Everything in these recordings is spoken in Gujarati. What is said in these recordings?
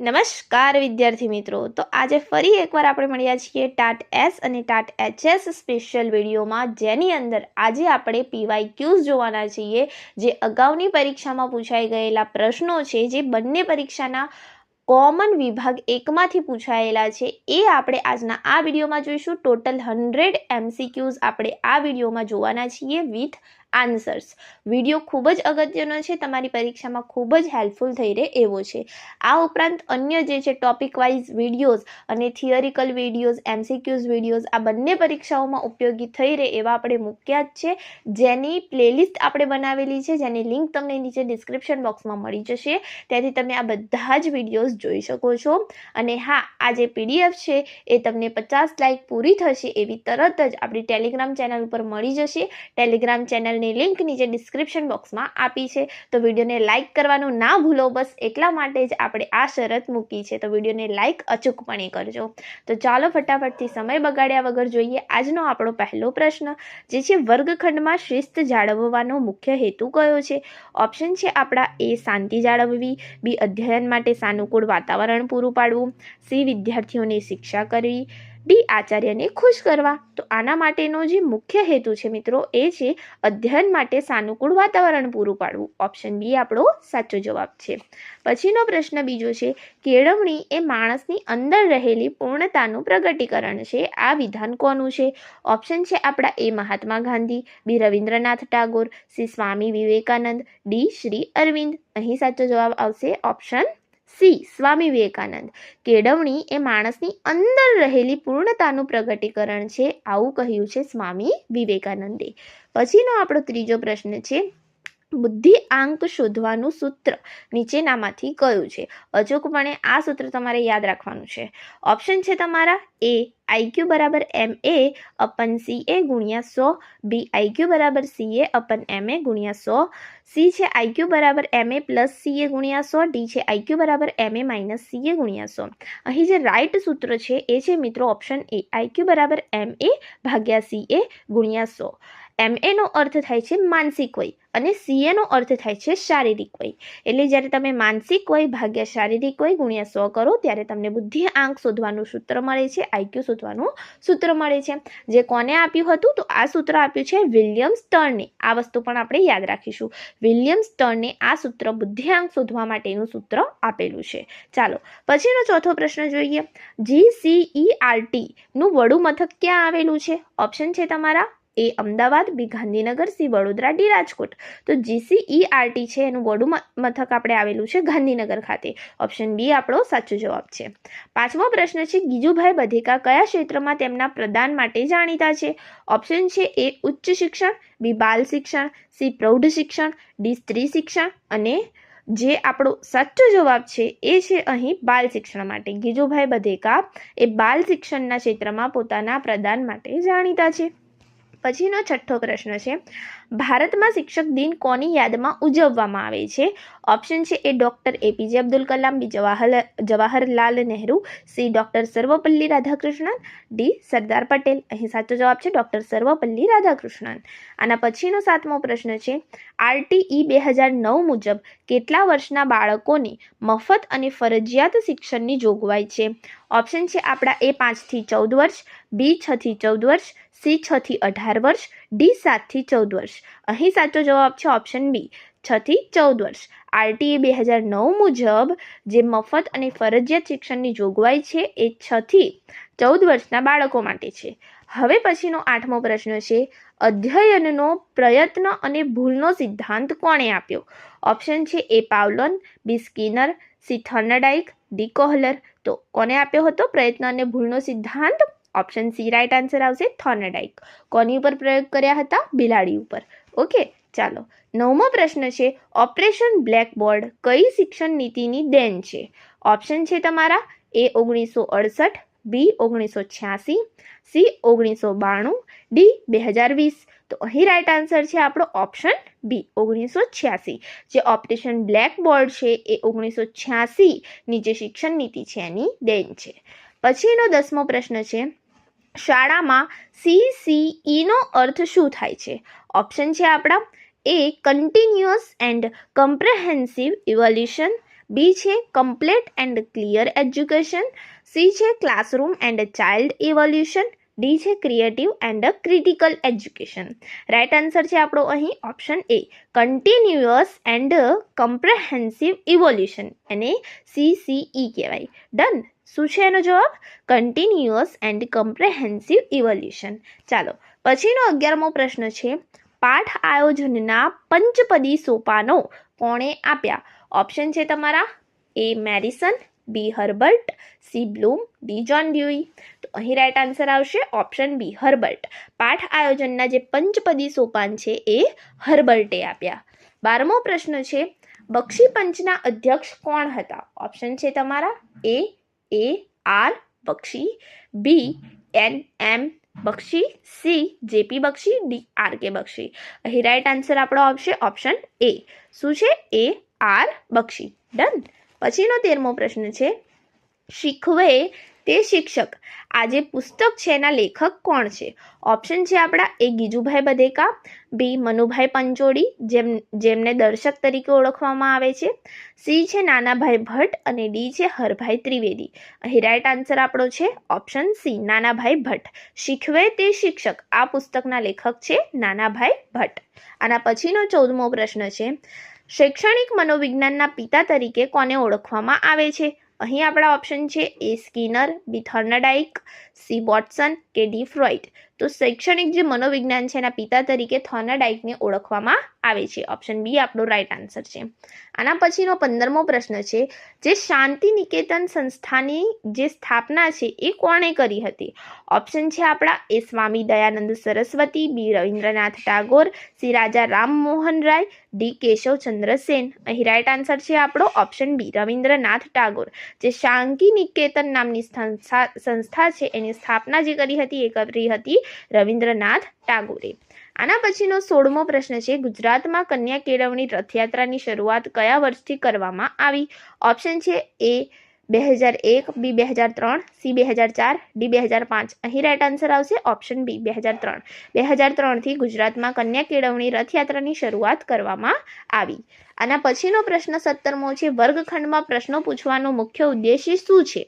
નમસ્કાર વિદ્યાર્થી મિત્રો, તો આજે ફરી એકવાર આપણે મળ્યા છીએ ટાટ એસ અને ટાટ એચએસ સ્પેશિયલ વિડીયોમાં, જેની અંદર આજે આપણે PYQs જોવાના છીએ, જે અગાઉની પરીક્ષામાં પૂછાઈ ગયેલા પ્રશ્નો છે, જે બંને પરીક્ષાના કોમન વિભાગ 1માંથી પૂછાયેલા છે, એ આપણે આજના આ વિડીયોમાં જોઈશું. ટોટલ 100 MCQs આપણે આ વિડીયોમાં જોવાના છીએ વિથ આન્સર્સ. વિડીયો ખૂબ જ અગત્યનો છે, તમારી પરીક્ષામાં ખૂબ જ હેલ્પફુલ થઈ રહે એવો છે. આ ઉપરાંત અન્ય જે છે ટોપિક વાઇઝ વિડીયોઝ અને થિયરિકલ વિડીયોઝ, MCQs વિડીયોઝ, આ બંને પરીક્ષાઓમાં ઉપયોગી થઈ રહે એવા આપણે મૂક્યા જ છે, જેની પ્લેલિસ્ટ આપણે બનાવેલી છે, જેની લિંક તમને નીચે ડિસ્ક્રિપ્શન બોક્સમાં મળી જશે. ત્યાંથી તમે આ બધા જ વિડીયોઝ જોઈ શકો છો. અને હા, આ જે PDF છે એ તમને 50 લાઇક પૂરી થશે એવી તરત જ આપણી ટેલિગ્રામ ચેનલ ઉપર મળી જશે. ટેલિગ્રામ ચેનલની લિંક નીચે ડિસ્ક્રિપ્શન બોક્સમાં આપી છે, તો વિડીયોને લાઇક કરવાનું ના ભૂલો. બસ એટલા માટે જ આપણે આ શરત મૂકી છે, તો વિડીયોને લાઇક અચૂકપણે કરજો. તો ચાલો ફટાફટથી સમય બગાડ્યા વગર જોઈએ આજનો આપણો પહેલો પ્રશ્ન, જે છે વર્ગખંડમાં શિસ્ત જાળવવાનો મુખ્ય હેતુ કયો છે? ઓપ્શન છે આપણા A, શાંતિ જાળવવી, B, અધ્યયન માટે સાનુકૂળ વાતાવરણ પૂરું પાડવું, C, વિદ્યાર્થીઓને શિક્ષા કરવી, D, આચાર્યને ખુશ કરવા. તો આના માટેનો જે મુખ્ય હેતુ છે મિત્રો, એ છે અધ્યયન માટે સાનુકૂળ વાતાવરણ પૂરું પાડવું. ઓપ્શન B આપણો સાચો જવાબ છે. પછીનો પ્રશ્ન બીજો છે, કેળવણી એ માણસની અંદર રહેલી પૂર્ણતાનું પ્રગટીકરણ છે. આ વિધાન કોનું છે? ઓપ્શન છે આપણા A, Mahatma Gandhi, B, Rabindranath Tagore, C, Swami Vivekananda, D, Shri Arvind. અહીં સાચો જવાબ આવશે ઓપ્શન C, સ્વામી વિવેકાનંદ. કેળવણી એ માણસની અંદર રહેલી પૂર્ણતાનું પ્રગટીકરણ છે, આવું કહ્યું છે સ્વામી વિવેકાનંદે. પછીનો આપણો ત્રીજો પ્રશ્ન છે, બુદ્ધિ આંક શોધવાનું સૂત્ર નીચેનામાંથી કયું છે? અચૂકપણે આ સૂત્ર તમારે યાદ રાખવાનું છે. ઓપ્શન છે તમારા A, IQ બરાબર MA અપન CA ગુણ્યા 100, B, IQ બરાબર CA અપન MA ગુણ્યા 100, C છે IQ બરાબર MA પ્લસ CA ગુણ્યા 100, D છે IQ બરાબર MA માઇનસ CA ગુણ્યા 100. અહીં જે રાઇટ સૂત્ર છે એ છે મિત્રો ઓપ્શન A, IQ બરાબર MA ભાગ્યા CA ગુણ્યા 100. MA નો અર્થ થાય છે માનસિક વય અને CA નો અર્થ થાય છે શારીરિક વય. એટલે જ્યારે તમે માનસિક વય ભાગ્યા શારીરિક વય ગુણ્યા 100 કરો, ત્યારે તમને બુદ્ધિ આંક શોધવાનું સૂત્ર મળે છે, IQ શોધવાનું સૂત્ર મળે છે. જે કોને આપ્યું હતું? તો આ સૂત્ર આપ્યું છે વિલિયમ સ્ટર્ને. આ વસ્તુ પણ આપણે યાદ રાખીશું. વિલિયમ સ્ટર્ને આ સૂત્ર બુદ્ધિ આંક શોધવા માટેનું સૂત્ર આપેલું છે. ચાલો પછીનો ચોથો પ્રશ્ન જોઈએ. GCERT નું વડું મથક ક્યાં આવેલું છે? ઓપ્શન છે તમારા A, Ahmedabad, B, Gandhinagar, C, Vadodara, D, Rajkot. તો GCERT છે એનું વડું મથક આપણે આવેલું છે ગાંધીનગર ખાતે. ઓપ્શન B આપણો સાચો જવાબ છે. પાંચમો પ્રશ્ન છે, ગીજુભાઈ બધેકા કયા ક્ષેત્રમાં તેમના પ્રદાન માટે જાણીતા છે? ઓપ્શન છે A, ઉચ્ચ શિક્ષણ, B, બાલ શિક્ષણ, C, પ્રૌઢ શિક્ષણ, D, સ્ત્રી શિક્ષણ. અને જે આપણો સાચો જવાબ છે એ છે અહીં બાલ શિક્ષણ માટે. ગીજુભાઈ બધેકા એ બાલ શિક્ષણના ક્ષેત્રમાં પોતાના પ્રદાન માટે જાણીતા છે. પછીનો છઠ્ઠો પ્રશ્ન છે, ભારતમાં શિક્ષક દિન કોની યાદમાં ઉજવવામાં આવે છે? ઓપ્શન છે A, doctor APJ Abdul Kalam, B, Jawaharlal Nehru, C, doctor Sarvepalli Radhakrishnan, D, Sardar Patel. અહીં સાચો જવાબ છે ડૉક્ટર સર્વપલ્લી રાધાકૃષ્ણન. આના પછીનો સાતમો પ્રશ્ન છે, RTE 2009 મુજબ કેટલા વર્ષના બાળકોને મફત અને ફરજિયાત શિક્ષણની જોગવાઈ છે? ઓપ્શન છે આપણા A, 5 થી 14 વર્ષ, B, 6 થી 14 વર્ષ, C, 6 થી 18 વર્ષ, D, 7 થી 14 વર્ષ. અહીં સાચો જવાબ છે ઓપ્શન B, 6 થી 14 વર્ષ. RTE 2009 મુજબ જે મફત અને ફરજિયાત શિક્ષણની જોગવાઈ છે એ 6 થી 14 વર્ષના બાળકો માટે છે. હવે પછીનો આઠમો પ્રશ્ન છે, અધ્યયનનો પ્રયત્ન અને ભૂલનો સિદ્ધાંત કોણે આપ્યો? ઓપ્શન છે A, પાવલોન, B, Skinner, C, થોર્નડાઇક, D, Kohler. તો કોને આપ્યો હતો પ્રયત્ન અને ભૂલનો સિદ્ધાંત? ઓપ્શન C રાઇટ આન્સર આવશે થોર્નડાઇક. કોની ઉપર પ્રયોગ કર્યા હતા? બિલાડી ઉપર. ઓકે, ચાલો નવમો પ્રશ્ન છે, ઓપરેશન બ્લેકબોર્ડ કઈ શિક્ષણ નીતિની દેન છે? ઓપ્શન છે તમારા A, 1968, B, 1986, C, 1992, D, 2020. તો અહીં રાઇટ આન્સર છે આપણો ઓપ્શન B, 1986. જે ઓપરેશન બ્લેકબોર્ડ છે એ 1986 ની જે શિક્ષણ નીતિ છે એની દેન છે. પછીનો 10મો પ્રશ્ન છે, શાળામાં CCE નો અર્થ શું થાય છે? ઓપ્શન છે આપણા A, continuous and comprehensive evolution, B છે complete and clear education, C છે classroom and child evolution, D છે creative and critical education. Right answer છે આપણો અહીં option A continuous and comprehensive evolution, એને CCE કહેવાય. ડન. શું છે એનો જવાબ? Continuous and comprehensive evolution. ચાલો પછીનો 11મો પ્રશ્ન છે પાઠ આયોજનના પંચપદી સોપાનો કોણે આપ્યા? ઓપ્શન છે તમારા A Morrison, B Herbart, C Bloom, D John Dewey. તો અહીં રાઇટ આન્સર આવશે ઓપ્શન બી હર્બર્ટ. પાઠ આયોજનના જે પંચપદી સોપાન છે એ હર્બર્ટે આપ્યા. 12મો પ્રશ્ન છે બક્ષી પંચના અધ્યક્ષ કોણ હતા? ઓપ્શન છે તમારા AR બક્ષી, બી NM બક્ષી, સી JP બક્ષી, ડી RK બક્ષી. અહીં રાઇટ આન્સર આપણો આવશે ઓપ્શન એ. શું છે? AR બક્ષી. ડન. પછીનો 13મો પ્રશ્ન છે શીખવે તે શિક્ષક આ જે પુસ્તક છે એના લેખક કોણ છે? ઓપ્શન છે આપણા એ ગીજુભાઈ બધેકા, બી મનુભાઈ પંચોળી જેમને દર્શક તરીકે ઓળખવામાં આવે છે, સી છે નાનાભાઈ ભટ્ટ અને ડી છે હરભાઈ ત્રિવેદી. અહીં રાઇટ આન્સર આપણો છે ઓપ્શન સી નાનાભાઈ ભટ્ટ. શીખવે તે શિક્ષક આ પુસ્તકના લેખક છે નાનાભાઈ ભટ્ટ. આના પછીનો 14મો પ્રશ્ન છે શૈક્ષણિક મનોવિજ્ઞાનના પિતા તરીકે કોને ઓળખવામાં આવે છે? અહીં આપણા ઓપ્શન છે એ સ્કિનર, બી થોર્નડાઇક, સી વોટસન કે ડી ફ્રોઇડ. તો શૈક્ષણિક જે મનોવિજ્ઞાન છે એના પિતા તરીકે થોર્નડાઇકને ઓળખવામાં આવે છે. ઓપ્શન બી આપણો રાઇટ આન્સર છે. આના પછીનો 15મો પ્રશ્ન છે જે શાંતિ નિકેતન સંસ્થાની જે સ્થાપના છે એ કોણે કરી હતી? ઓપ્શન છે આપણા એ સ્વામી દયાનંદ સરસ્વતી, બી રવિન્દ્રનાથ ટાગોર, સી રાજા રામમોહન રાય, ડી કેશવચંદ્ર સેન. અહીં રાઇટ આન્સર છે આપણો ઓપ્શન બી રવિન્દ્રનાથ ટાગોર. જે શાંતિ નિકેતન નામની સંસ્થા છે એની સ્થાપના જે કરી હતી એ કરી હતી રવિન્દ્રનાથ ટાગોરે. આના પછીનો 16મો પ્રશ્ન છે ગુજરાતમાં કન્યા કેળવણી રથયાત્રાની શરૂઆત કયા વર્ષથી કરવામાં આવી? ઓપ્શન છે એ 2001, બી 2003, સી 2004, ડી 2005. અહીં રાઇટ આન્સર આવશે ઓપ્શન બી 2003. 2003થી ગુજરાતમાં કન્યા કેળવણી રથયાત્રાની શરૂઆત કરવામાં આવી. આના પછીનો પ્રશ્ન 17મો છે વર્ગખંડમાં પ્રશ્નો પૂછવાનો મુખ્ય ઉદ્દેશ્ય શું છે?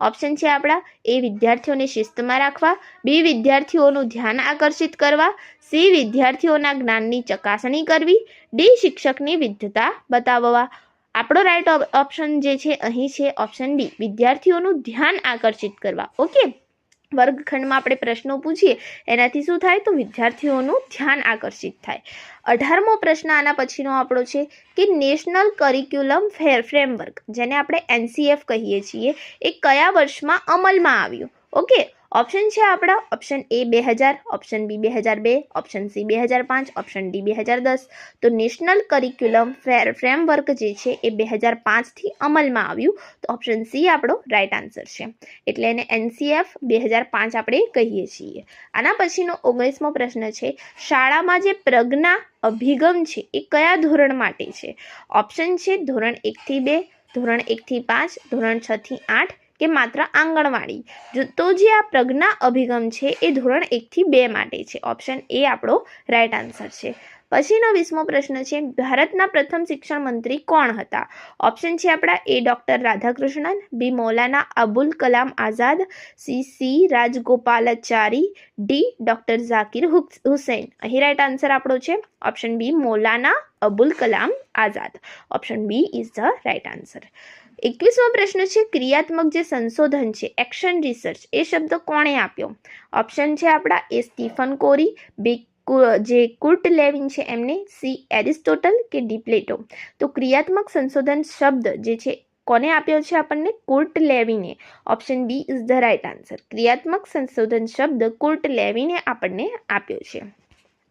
ઓપ્શન છે આપણા એ વિદ્યાર્થીઓને શિસ્તમાં રાખવા, બી વિદ્યાર્થીઓનું ધ્યાન આકર્ષિત કરવા, સી વિદ્યાર્થીઓના જ્ઞાનની ચકાસણી કરવી, ડી શિક્ષકની વિદ્ધતા બતાવવા. આપણો રાઇટ ઓપ્શન જે છે અહીં છે ઓપ્શન ડી વિદ્યાર્થીઓનું ધ્યાન આકર્ષિત કરવા. ઓકે, વર્ગખંડમાં આપણે પ્રશ્નો પૂછીએ એનાથી શું થાય તો વિદ્યાર્થીઓનું ધ્યાન આકર્ષિત થાય. 18મો પ્રશ્ન આના પછીનો આપણો છે કે નેશનલ કરિક્યુલમ ફ્રેમવર્ક જેને આપણે NCF કહીએ છીએ એ કયા વર્ષમાં અમલમાં આવ્યું? ઓકે, ઓપ્શન છે આપણા option A 2000, option B 2002, option C 2005, option D 2010. તો નેશનલ કરિક્યુલમ ફ્રેમવર્ક જે છે એ 2005થી અમલમાં આવ્યું. તો ઓપ્શન સી આપણો રાઇટ આન્સર છે. એટલે એને NCF 2005 આપણે કહીએ છીએ. આના પછીનો 19મો પ્રશ્ન છે શાળામાં જે પ્રજ્ઞા અભિગમ છે એ કયા ધોરણ માટે છે? ઓપ્શન છે ધોરણ 1થી 2, ધોરણ 1થી 5, ધોરણ 6થી 8 કે માત્ર આંગણવાડી. તો જે આ પ્રજ્ઞા અભિગમ છે એ ધોરણ 1થી 2 માટે છે. ઓપ્શન એ આપણો રાઇટ આન્સર છે. પછીનો 20મો પ્રશ્ન છે ભારતના પ્રથમ શિક્ષણ મંત્રી કોણ હતા? ઓપ્શન છે આપણા A doctor Radhakrishnan, B Maulana Abul Kalam Azad, C Rajagopalachari, D doctor Zakir Hussain. અહીં રાઇટ આન્સર આપણો છે option B Maulana Abul Kalam Azad. Option B is the right answer. 21મો પ્રશ્ન છે ક્રિયાત્મક જે સંશોધન છે એક્શન રિસર્ચ એ શબ્દ કોણે આપ્યો? ઓપ્શન છે આપણા એ સ્ટીફન કોરી, બી જે કુર્ટ લેવિન છે એમને, સી એરિસ્ટોટલ કે ડી પ્લેટો. તો ક્રિયાત્મક સંશોધન શબ્દ જે છે કોને આપ્યો છે આપણને? કુર્ટ લેવિને. Option B is the right answer. ક્રિયાત્મક સંશોધન શબ્દ કુર્ટ લેવિને આપણને આપ્યો છે.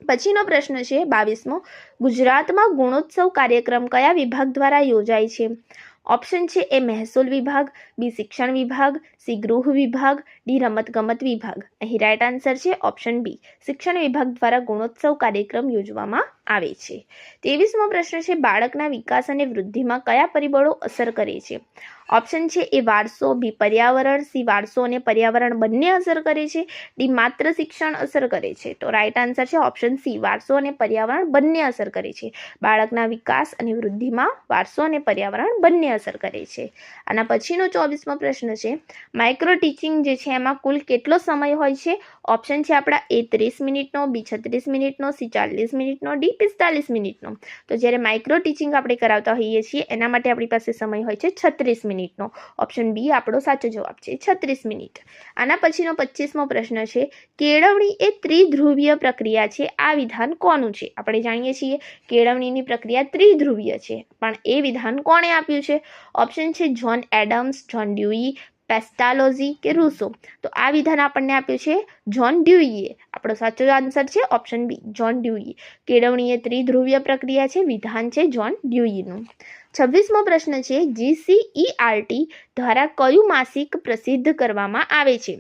પછીનો પ્રશ્ન છે 22મો ગુજરાતમાં ગુણોત્સવ કાર્યક્રમ કયા વિભાગ દ્વારા યોજાય છે? ઓપ્શન છે એ મહેસૂલ વિભાગ, બી શિક્ષણ વિભાગ, સી ગૃહ વિભાગ, ડી રમતગમત વિભાગ. અહીં રાઈટ આન્સર છે ઓપ્શન બી, શિક્ષણ વિભાગ દ્વારા ગુણોત્સવ કાર્યક્રમ યોજવામાં આવે છે. 23મો પ્રશ્ન છે બાળકના વિકાસ અને વૃદ્ધિમાં કયા પરિબળો અસર કરે છે? ઓપ્શન છે એ વારસો, બી પર્યાવરણ, સી વારસો અને પર્યાવરણ બંને અસર કરે છે, ડી માત્ર શિક્ષણ અસર કરે છે. તો રાઈટ આન્સર છે ઓપ્શન સી, વારસો અને પર્યાવરણ બંને અસર કરે છે. બાળકના વિકાસ અને વૃદ્ધિમાં વારસો અને પર્યાવરણ બંને અસર કરે છે. આના પછીનો 24મો પ્રશ્ન છે માઇક્રો ટીચિંગ જે છે એમાં કુલ કેટલો સમય હોય છે? ઓપ્શન છે આપણા એ 30 મિનિટનો, બી 36 મિનિટનો, સી 40 મિનિટનો, ડી 45 મિનિટનો. તો જ્યારે માઇક્રો ટીચિંગ આપણે કરાવતા હોઈએ છીએ એના માટે આપણી પાસે સમય હોય છે 36 મિનિટનો. ઓપ્શન બી આપણો સાચો જવાબ છે, 36 મિનિટ. આના પછીનો 25મો પ્રશ્ન છે કેળવણી એ ત્રિધ્રુવીય પ્રક્રિયા છે, આ વિધાન કોનું છે? આપણે જાણીએ છીએ કેળવણીની પ્રક્રિયા ત્રિધ્રુવીય છે, પણ એ વિધાન કોણે આપ્યું છે? ઓપ્શન છે જ્હોન એડમ્સ, જ્હોન ડ્યુઈ, પેસ્ટાલોઝી કે રૂસો. તો આ વિધાન આપણને આપ્યું છે જ્હોન ડ્યુઈએ. આપણો સાચો આન્સર છે ઓપ્શન બી, જ્હોન ડ્યુઈ. કેળવણી એ ત્રિધ્રુવીય પ્રક્રિયા છે, વિધાન છે જ્હોન ડ્યુઈનું. 26મો પ્રશ્ન છે GCERT દ્વારા કયું માસિક પ્રસિદ્ધ કરવામાં આવે છે?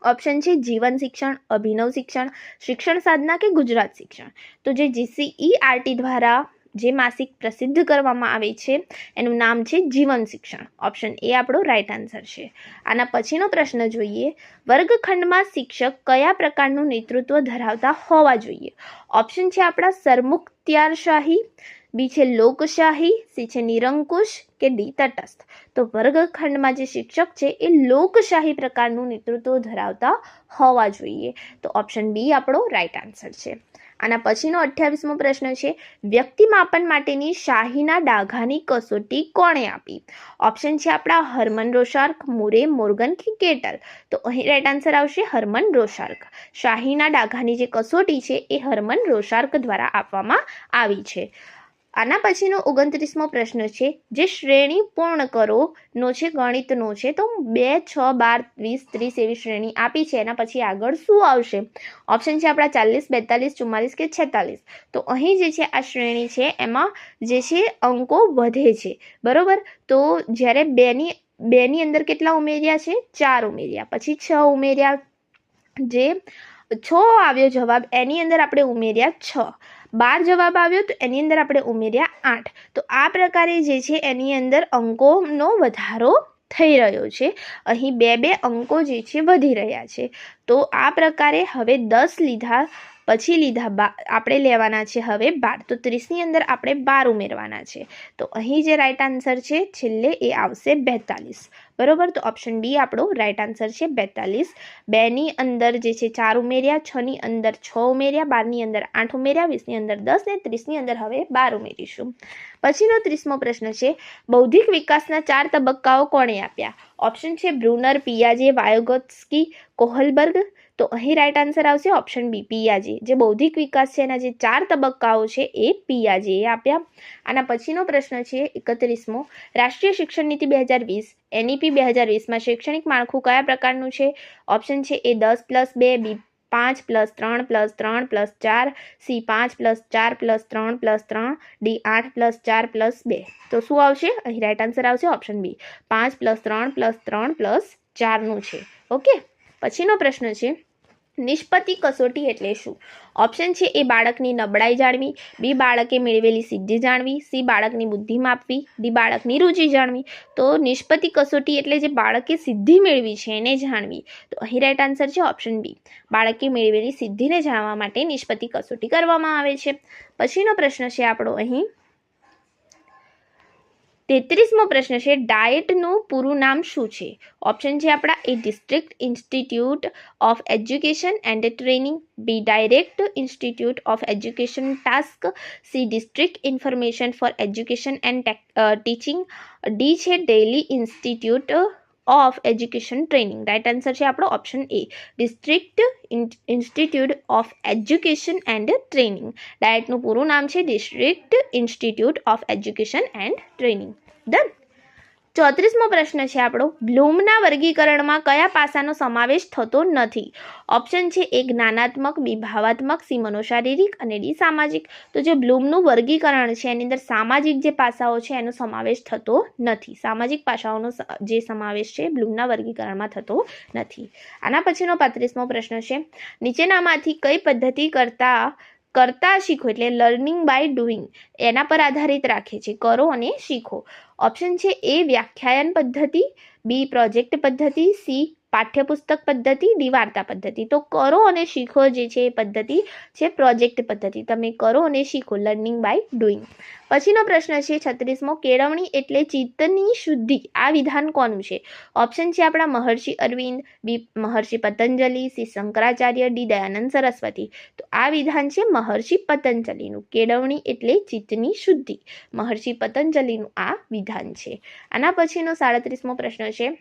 ઓપ્શન છે જીવન શિક્ષણ, અભિનવ શિક્ષણ, શિક્ષણ સાધના કે ગુજરાત શિક્ષણ. તો જે GCERT દ્વારા જે માસિક પ્રસિદ્ધ કરવામાં આવે છે એનું નામ છે જીવન શિક્ષણ. ઓપ્શન એ આપણો રાઈટ આન્સર છે. આના પછીનો પ્રશ્ન જોઈએ વર્ગખંડમાં શિક્ષક કયા પ્રકારનું નેતૃત્વ ધરાવતા હોવા જોઈએ? ઓપ્શન છે આપણા સરમુખત્યારશાહી, બી છે લોકશાહી, સી છે નિરંકુશ કે ડી તટસ્થ. તો વર્ગખંડમાં જે શિક્ષક છે એ લોકશાહી પ્રકારનું નેતૃત્વ ધરાવતા હોવા જોઈએ. તો ઓપ્શન બી આપણો રાઈટ આન્સર છે. આના પછીનો 28મો પ્રશ્ન છે વ્યક્તિ માપન માટેની શાહીના ડાઘાની કસોટી કોણે આપી? ઓપ્શન છે આપણા હર્મન રોશાર્ક, મુરે, મોર્ગન કે કેટલ. તો અહીં રાઈટ આન્સર આવશે હર્મન રોશાર્ક. શાહીના ડાઘાની જે કસોટી છે એ હર્મન રોશાર્ક દ્વારા આપવામાં આવી છે. આના પછીનો 29મો પ્રશ્ન છે જે શ્રેણી પૂર્ણ કરો નો છે ગણિતનો છે, તો 2, 6, 12, 20, 30 એવી શ્રેણી આપી છે, એના પછી આગળ શું આવશે? ઓપ્શન છે આપણા 40, 42, 44 કે 46. તો અહીં જે છે આ શ્રેણી છે એમાં જે છે અંકો વધે છે, બરોબર. તો જ્યારે બેની અંદર કેટલા ઉમેર્યા છે? 4 ઉમેર્યા, પછી 6 ઉમેર્યા, જે 6 આવ્યો જવાબ એની અંદર આપણે ઉમેર્યા 6, 12 જવાબ આવ્યો તો એની અંદર આપણે ઉમેર્યા 8. તો આ પ્રકારે જે છે એની અંદર અંકોનો વધારો થઈ રહ્યો છે. અહીં 2 અંકો જે છે વધી રહ્યા છે. તો આ પ્રકારે હવે 10 લીધા પછી આપણે લેવાના છે હવે 12. તો 30ની અંદર આપણે 12 ઉમેરવાના છે. તો અહીં જે રાઈટ આન્સર છે છેલ્લે એ આવશે 42, બરોબર. તો ઓપ્શન બી આપણો રાઈટ આન્સર છે 42. 2ની અંદર જે છે 4 ઉમેર્યા, 6ની અંદર 6 ઉમેર્યા, 12ની અંદર 8 ઉમેર્યા, 20ની અંદર 10 ને 30ની અંદર હવે 12 ઉમેરીશું. પછીનો 30મો પ્રશ્ન છે બૌદ્ધિક વિકાસના 4 તબક્કાઓ કોણે આપ્યા? ઓપ્શન છે બ્રુનર, પિયાજે, વાયોગોત્સ્કી, કોહલબર્ગ. તો અહીં રાઈટ આન્સર આવશે ઓપ્શન બી, પિયાજે. જે બૌદ્ધિક વિકાસ છે એના જે 4 તબક્કાઓ છે એ પિયાજેએ આપ્યા. આના પછીનો પ્રશ્ન છે 31મો રાષ્ટ્રીય શિક્ષણ નીતિ 2020 NEP 2020માં શૈક્ષણિક માળખું કયા પ્રકારનું છે? ઓપ્શન છે એ 10+2, બી 5+3+3+4, સી 5+4+3+3, ડી 8+4+2. તો શું આવશે? અહીં રાઈટ આન્સર આવશે ઓપ્શન બી, 5+3+3+4નું છે. ઓકે. પછીનો પ્રશ્ન છે નિષ્પત્તિ કસોટી એટલે શું? ઓપ્શન છે એ બાળકની નબળાઈ જાણવી, બી બાળકે મેળવેલી સિદ્ધિ જાણવી, સી બાળકની બુદ્ધિ માપવી, ડી બાળકની રુચિ જાણવી. તો નિષ્પત્તિ કસોટી એટલે જે બાળકે સિદ્ધિ મેળવી છે એને જાણવી. તો અહીં રાઈટ આન્સર છે ઓપ્શન બી, બાળકે મેળવેલી સિદ્ધિને જાણવા માટે નિષ્પત્તિ કસોટી કરવામાં આવે છે. પછીનો પ્રશ્ન છે આપણો અહીં 33મો પ્રશ્ન છે ડાયટનું પૂરું નામ શું છે? ઓપ્શન છે આપણા A district institute of education and training, B direct institute of education task, C district information for education and teaching, D છે daily institute of education training. Right answer છે આપણો option A, district institute of education and training. ડાયટનું પૂરું નામ છે district institute of education and training. Done. 34મો પ્રશ્ન છે આપણો, બ્લૂમના વર્ગીકરણમાં કયા પાસાનો સમાવેશ થતો નથી? ઓપ્શન છે એ જ્ઞાનાત્મક, બી ભાવાત્મક, સી મનોશારીરિક અને ડી સામાજિક. તો જે બ્લૂમનું વર્ગીકરણ છે એની અંદર સામાજિક જે પાસાઓ છે એનો સમાવેશ થતો નથી. સામાજિક પાસાઓનો જે સમાવેશ છે બ્લૂમના વર્ગીકરણમાં થતો નથી. આના પછીનો 35મો પ્રશ્ન છે, નીચેનામાંથી કઈ પદ્ધતિ કરતા શીખો એટલે લર્નિંગ બાય ડુઈંગ એના પર આધારિત રાખે છે? કરો અને શીખો. ઓપ્શન છે એ વ્યાખ્યાયન પદ્ધતિ, બી પ્રોજેક્ટ પદ્ધતિ, સી પાઠ્યપુસ્તક પદ્ધતિ, ડી વાર્તા પદ્ધતિ. તો કરો અને શીખો જે છે એ પદ્ધતિ છે પ્રોજેક્ટ પદ્ધતિ. તમે કરો અને શીખો, લર્નિંગ બાય ડુઈંગ. પછીનો પ્રશ્ન છે 36મો, કેળવણી એટલે ચિત્તની શુદ્ધિ આ વિધાન કોનું છે? ઓપ્શન છે આપણા મહર્ષિ અરવિંદ, બી મહર્ષિ પતંજલિ, સી શંકરાચાર્ય, ડી દયાનંદ સરસ્વતી. તો આ વિધાન છે મહર્ષિ પતંજલિનું. કેળવણી એટલે ચિત્તની શુદ્ધિ, મહર્ષિ પતંજલિનું આ વિધાન છે. આના પછીનો 37મો પ્રશ્ન છે,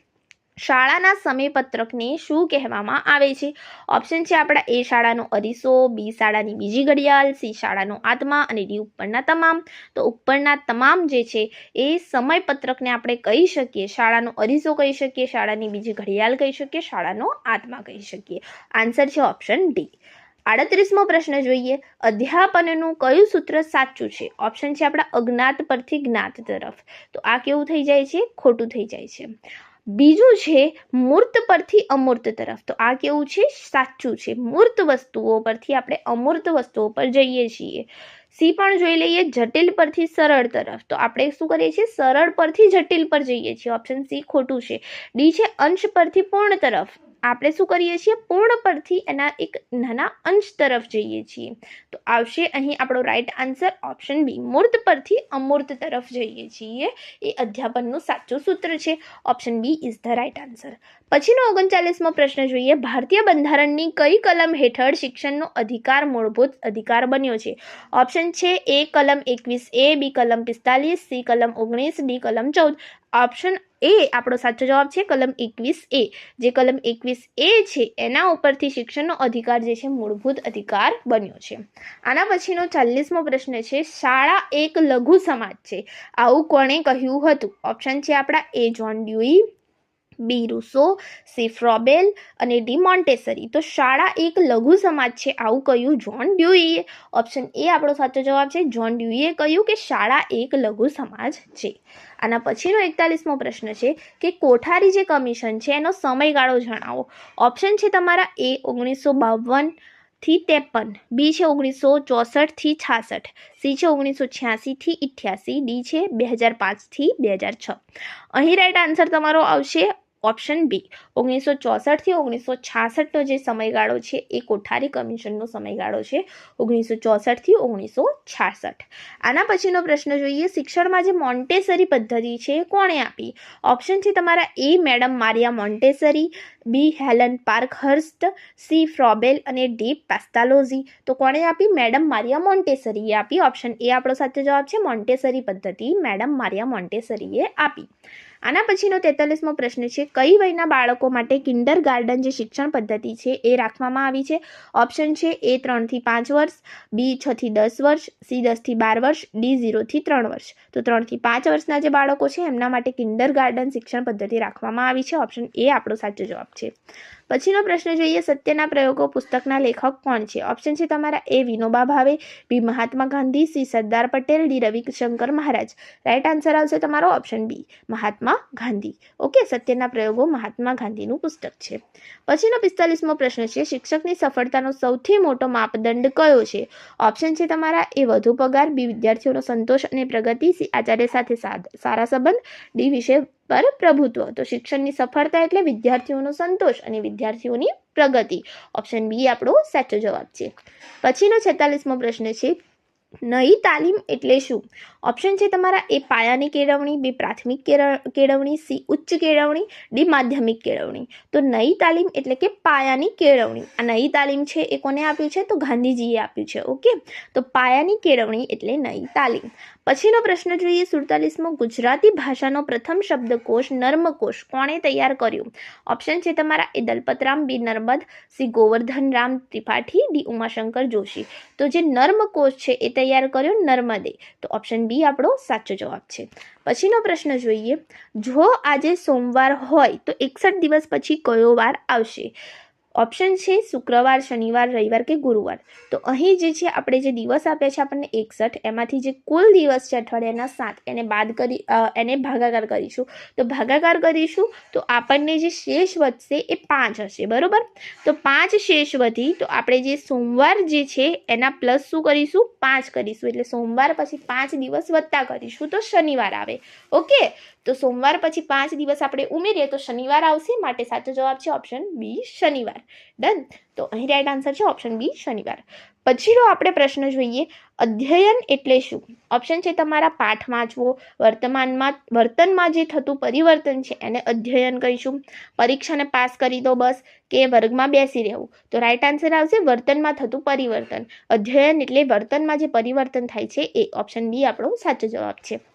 શાળાના સમયપત્રકને શું કહેવામાં આવે છે? ઓપ્શન છે આપણા એ શાળાનો અરીસો, બી શાળાની બીજી ઘડિયાળ, સી શાળાનો આત્મા અને ડી ઉપરના તમામ. તો ઉપરના તમામ જે છે એ સમયપત્રકને આપણે કહી શકીએ શાળાનો અરીસો કહી શકીએ, શાળાની બીજી ઘડિયાળ કહી શકીએ, શાળાનો આત્મા કહી શકીએ. આન્સર છે ઓપ્શન ડી. 38મો પ્રશ્ન જોઈએ, અધ્યાપનનું કયું સૂત્ર સાચું છે? ઓપ્શન છે આપણા અજ્ઞાત પરથી જ્ઞાત તરફ. તો આ કેવું થઈ જાય છે? ખોટું થઈ જાય છે. બીજું છે મૂર્ત પરથી અમૂર્ત તરફ. તો આ કેવું છે? સાચું છે. મૂર્ત વસ્તુઓ પરથી આપણે અમૂર્ત વસ્તુઓ પર જઈએ છીએ. સી પણ જોઈ લઈએ, જટિલ પરથી સરળ તરફ. તો આપણે શું કરીએ છીએ? સરળ પરથી જટિલ પર જઈએ છીએ. ઓપ્શન સી ખોટું છે. ડી છે અંશ પરથી પૂર્ણ તરફ. આપણે શું કરીએ છીએ? પૂર્ણ પરથી એના એક નાના અંશ તરફ જઈએ છીએ. તો આવશે અહીં આપણો રાઈટ આન્સર ઓપ્શન બી, મૂર્ત પરથી અમૂર્ત તરફ જઈએ છીએ. એ અધ્યાપનનું સાચું સૂત્ર છે. Option B is the right answer. પછીનો 39મો પ્રશ્ન જોઈએ, ભારતીય બંધારણની કઈ કલમ હેઠળ શિક્ષણનો અધિકાર મૂળભૂત અધિકાર બન્યો છે? ઓપ્શન છે એ કલમ 21A, બી કલમ 45, સી કલમ 19, ડી કલમ 14. ઓપ્શન એ આપણો સાચો જવાબ છે કલમ 21A. જે કલમ 21A છે એના ઉપરથી શિક્ષણનો અધિકાર જે છે મૂળભૂત અધિકાર બન્યો છે. આના પછીનો 40મો પ્રશ્ન છે, શાળા એક લઘુ સમાજ છે આવું કોણે કહ્યું હતું? ઓપ્શન છે આપણા એ જ્હોન ડ્યુઈ, બી રૂસો, સી ફ્રોબેલ અને ડી મોન્ટેસરી. તો શાળા એક લઘુ સમાજ છે આવું કહ્યું જ્હોન ડ્યુઈએ. ઓપ્શન એ આપણો સાચો જવાબ છે. જ્હોન ડ્યુઈએ કહ્યું કે શાળા એક લઘુ સમાજ છે. આના પછીનો 41મો પ્રશ્ન છે કે કોઠારી જે કમિશન છે એનો સમયગાળો જણાવો. ઓપ્શન છે તમારા એ 1952 થી 53, બી છે 1964 થી 66, સી છે 1986 થી 88, ડી છે 2005 થી 2006. અહીં રાઈટ આન્સર તમારો આવશે ઓપ્શન બી, 1964 થી 1966નો જે સમયગાળો છે એ કોઠારી કમિશનનો સમયગાળો છે, 1964 થી 1966. આના પછીનો પ્રશ્ન જોઈએ, શિક્ષણમાં જે મોન્ટેસરી પદ્ધતિ છે એ કોણે આપી? ઓપ્શન છે તમારા એ મેડમ મારિયા મોન્ટેસરી, બી હેલન પાર્કહર્સ્ટ, સી ફ્રોબેલ અને ડી પેસ્ટાલોઝી. તો કોણે આપી? મેડમ મારિયા મોન્ટેસરીએ આપી. ઓપ્શન એ આપણો સાચો જવાબ છે. મોન્ટેસરી પદ્ધતિ મેડમ મારિયા મોન્ટેસરીએ આપી. આના પછીનો 43મો પ્રશ્ન છે, કઈ વયના બાળકો માટે કિન્ડર ગાર્ડન જે શિક્ષણ પદ્ધતિ છે એ રાખવામાં આવી છે? ઓપ્શન છે એ 3 થી 5 વર્ષ, બી 6 થી 10 વર્ષ, સી 10 થી 12 વર્ષ, ડી 0 થી 3 વર્ષ. તો 3 થી 5 વર્ષના જે બાળકો છે એમના માટે કિન્ડર ગાર્ડન શિક્ષણ પદ્ધતિ રાખવામાં આવી છે. ઓપ્શન એ આપણો સાચો જવાબ છે. પછીનો પ્રશ્ન જોઈએ, સત્યના પ્રયોગો પુસ્તકના લેખક કોણ છે? ઓપ્શન છે તમારા એ વિનોબા ભાવે, બી Mahatma Gandhi, C Sardar Patel, D Ravishankar Maharaj. Right answer આવશે તમારો option B, Mahatma Gandhi. Okay, સત્યના પ્રયોગો મહાત્મા ગાંધીનું પુસ્તક છે. પછીનો 45મો પ્રશ્ન છે, શિક્ષકની સફળતાનો સૌથી મોટો માપદંડ કયો છે? ઓપ્શન છે તમારા એ વધુ પગાર, બી વિદ્યાર્થીઓનો સંતોષ અને પ્રગતિ, સી આચાર્ય સાથે સારા સંબંધ, ડી વિષય પર પ્રભુત્વ. તો શિક્ષણની સફળતા એટલે વિદ્યાર્થીઓનો સંતોષ અને વિદ્યાર્થીઓની પ્રગતિ. ઓપ્શન બી આપણો સાચો જવાબ છે. પછીનો 46મો પ્રશ્ન છે, નઈ તાલીમ એટલે શું? ઓપ્શન છે તમારા એ પાયાની કેળવણી, બી પ્રાથમિક કેળવણી, સી ઉચ્ચ કેળવણી, ડી માધ્યમિક કેળવણી. તો નઈ તાલીમ એટલે કે પાયાની કેળવણી. આ નઈ તાલીમ છે એ કોને આપ્યું છે? તો ગાંધીજીએ આપ્યું છે. ઓકે, તો પાયાની કેળવણી એટલે નઈ તાલીમ. પછીનો પ્રશ્ન જોઈએ, 47મો, ગુજરાતી ભાષાનો પ્રથમ શબ્દકોશ નર્મકોશ કોણે તૈયાર કર્યું? ઓપ્શન છે તમારા એ દલપતરામ, બી નર્મદ, સી ગોવર્ધન રામ ત્રિપાઠી, ડી ઉમાશંકર જોશી. તો જે નર્મકોશ છે એ તૈયાર કર્યો? નર્મદે. તો ઓપ્શન બી આપણો સાચો જવાબ છે. પછીનો પ્રશ્ન જોઈએ. જો આજે સોમવાર હોય તો 61 દિવસ પછી કયો વાર આવશે? ઓપ્શન છે શુક્રવાર, શનિવાર, રવિવાર કે ગુરુવાર. તો અહીં જે છે આપણે જે દિવસ આપ્યા છે આપણને 61, એમાંથી જે કુલ દિવસ છે અઠવાડિયાના 7 એને બાદ કરી એને ભાગાકાર કરીશું. તો ભાગાકાર કરીશું તો આપણને જે શેષ વધશે એ 5 હશે, બરોબર. તો 5 શેષ વધી તો આપણે જે સોમવાર જે છે એના પ્લસ શું કરીશું? 5 કરીશું. એટલે સોમવાર પછી 5 દિવસ વધતા કરીશું તો શનિવાર આવે. ઓકે, તો સોમવાર પછી 5 દિવસ આપણે ઉમેરીએ તો શનિવાર આવશે. માટે સાચો જવાબ છે ઓપ્શન બી, શનિવાર. ડન. તો અહીં રાઈટ આન્સર છે ઓપ્શન બી, શનિવાર. પછીનો આપણે પ્રશ્ન જોઈએ. અધ્યયન એટલે શું? ઓપ્શન છે તમારા પાઠ વાંચવો, વર્તનમાં જે થતું પરિવર્તન છે એને અધ્યયન કહીશું, પરીક્ષાને પાસ કરી દો બસ, કે વર્ગમાં બેસી રહેવું. તો રાઈટ આન્સર આવશે વર્તનમાં થતું પરિવર્તન. અધ્યયન એટલે વર્તનમાં જે પરિવર્તન થાય છે એ. ઓપ્શન બી આપણો સાચો જવાબ છે.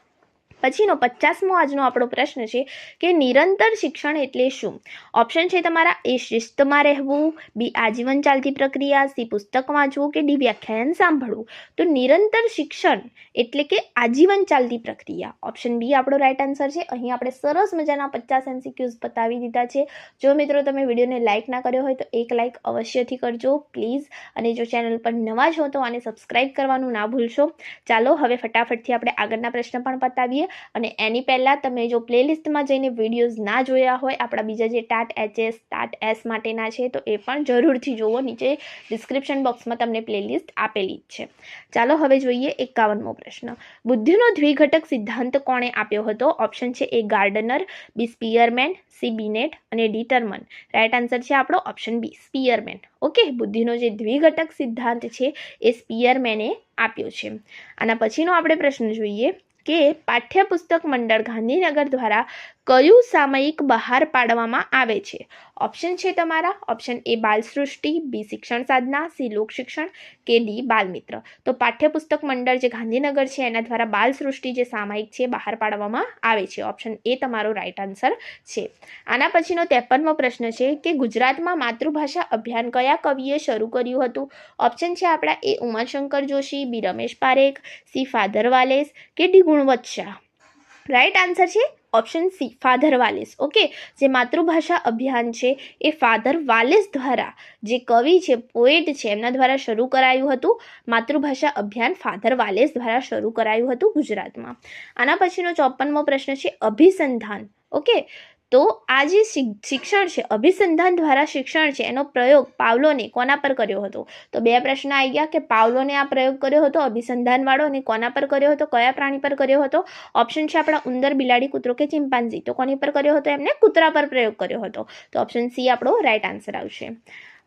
પછીનો 50મો આજનો આપણો પ્રશ્ન છે કે નિરંતર શિક્ષણ એટલે શું? ઓપ્શન છે તમારા એ શિસ્તમાં રહેવું, બી આજીવન ચાલતી પ્રક્રિયા, સી પુસ્તક વાંચવું કે ડી વ્યાખ્યાન સાંભળવું. તો નિરંતર શિક્ષણ એટલે કે આજીવન ચાલતી પ્રક્રિયા. ઓપ્શન બી આપણો રાઈટ આન્સર છે. અહીં આપણે સરસ મજાના 50 MCQs બતાવી દીધા છે. જો મિત્રો તમે વિડીયોને લાઇક ના કર્યો હોય તો એક લાઇક અવશ્યથી કરજો પ્લીઝ. અને જો ચેનલ પર નવા છો તો આને સબસ્ક્રાઇબ કરવાનું ના ભૂલશો. ચાલો હવે ફટાફટથી આપણે આગળના પ્રશ્ન પણ બતાવીએ. અને એની પહેલાં તમે જો પ્લેલિસ્ટમાં જઈને વિડીયોઝ ના જોયા હોય આપણા બીજા જે ટાટ HS, ટાટ S માટેના છે તો એ પણ જરૂરથી જુઓ. નીચે ડિસ્ક્રિપ્શન બોક્સમાં તમને પ્લેલિસ્ટ આપેલી જ છે. ચાલો હવે જોઈએ 51મો પ્રશ્ન. બુદ્ધિનો દ્વિઘટક સિદ્ધાંત કોણે આપ્યો હતો? ઓપ્શન છે એ ગાર્ડનર, બી સ્પીયરમેન, સી બિનેટ અને ડી ટર્મન. રાઈટ આન્સર છે આપણો ઓપ્શન બી, સ્પીયરમેન. ઓકે, બુદ્ધિનો જે દ્વિઘટક સિદ્ધાંત છે એ સ્પીયરમેને આપ્યો છે. આના પછીનો આપણે પ્રશ્ન જોઈએ કે પાઠ્યપુસ્તક મંડળ ગાંધીનગર દ્વારા કયું સામયિક બહાર પાડવામાં આવે છે? ઓપ્શન છે તમારા ઓપ્શન એ બાલસૃષ્ટિ, બી શિક્ષણ સાધના, સી લોક શિક્ષણ કે ડી બાલમિત્ર. તો પાઠ્યપુસ્તક મંડળ જે ગાંધીનગર છે એના દ્વારા બાલસૃષ્ટિ જે સામયિક છે બહાર પાડવામાં આવે છે. ઓપ્શન એ તમારો રાઈટ આન્સર છે. આના પછીનો 53મો પ્રશ્ન છે કે ગુજરાતમાં માતૃભાષા અભિયાન કયા કવિએ શરૂ કર્યું હતું? ઓપ્શન છે આપણા A Umashankar Joshi, B Ramesh Parekh, C father Valles કે D Gunvant Shah. Right answer છે option C, father Valles. Okay, જે માતૃભાષા અભિયાન છે એ ફાધર વાલેસ દ્વારા, જે કવિ છે, પોએટ છે, એમના દ્વારા શરૂ કરાયું હતું. માતૃભાષા અભિયાન ફાધર વાલેસ દ્વારા શરૂ કરાયું હતું ગુજરાતમાં. આના પછીનો 54મો પ્રશ્ન છે અભિસંધાન. ઓકે, તો આ જે શિક્ષણ છે, અભિસંધાન દ્વારા શિક્ષણ છે, એનો પ્રયોગ પાવલોને કોના પર કર્યો હતો? તો બે પ્રશ્ન આવી ગયા કે પાવલોને આ પ્રયોગ કર્યો હતો અભિસંધાનવાળો, અને કોના પર કર્યો હતો, કયા પ્રાણી પર કર્યો હતો? ઓપ્શન છે આપણા ઉંદર, બિલાડી, કૂતરો કે ચિમ્પાન્ઝી. તો કોની પર કર્યો હતો? એમને કૂતરા પર પ્રયોગ કર્યો હતો. તો ઓપ્શન સી આપણો રાઈટ આન્સર આવશે.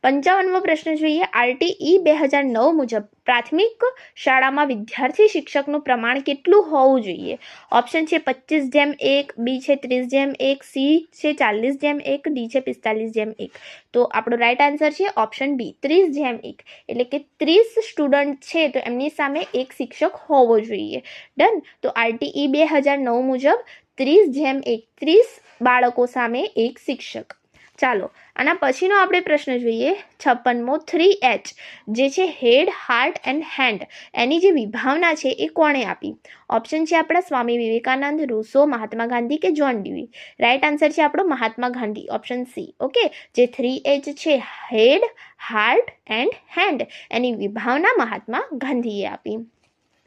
55મો પ્રશ્ન જોઈએ. RTE 2009 મુજબ પ્રાથમિક શાળામાં વિદ્યાર્થી શિક્ષકનું પ્રમાણ કેટલું હોવું જોઈએ? ઓપ્શન છે 25:1, બી છે 30:1, સી છે 40:1, ડી છે 45:1. તો આપણો રાઈટ આન્સર છે ઓપ્શન બી, 30:1. એટલે કે 30 સ્ટુડન્ટ છે તો એમની સામે એક શિક્ષક હોવો જોઈએ. ડન. તો RTE 2009 મુજબ 30:1, 30 બાળકો સામે એક શિક્ષક. ચાલો આના પછીનો આપણે પ્રશ્ન જોઈએ 56મો. 3H જે છે હેડ, હાર્ટ એન્ડ હેન્ડ, એની જે વિભાવના છે એ કોણે આપી? ઓપ્શન છે આપણા સ્વામી વિવેકાનંદ, રૂસો, મહાત્મા ગાંધી કે જ્હોન ડ્યુઈ. રાઈટ આન્સર છે આપણો Mahatma Gandhi, option C. Okay, જે 3H છે હેડ, હાર્ટ એન્ડ હેન્ડ, એની વિભાવના મહાત્મા ગાંધીએ આપી.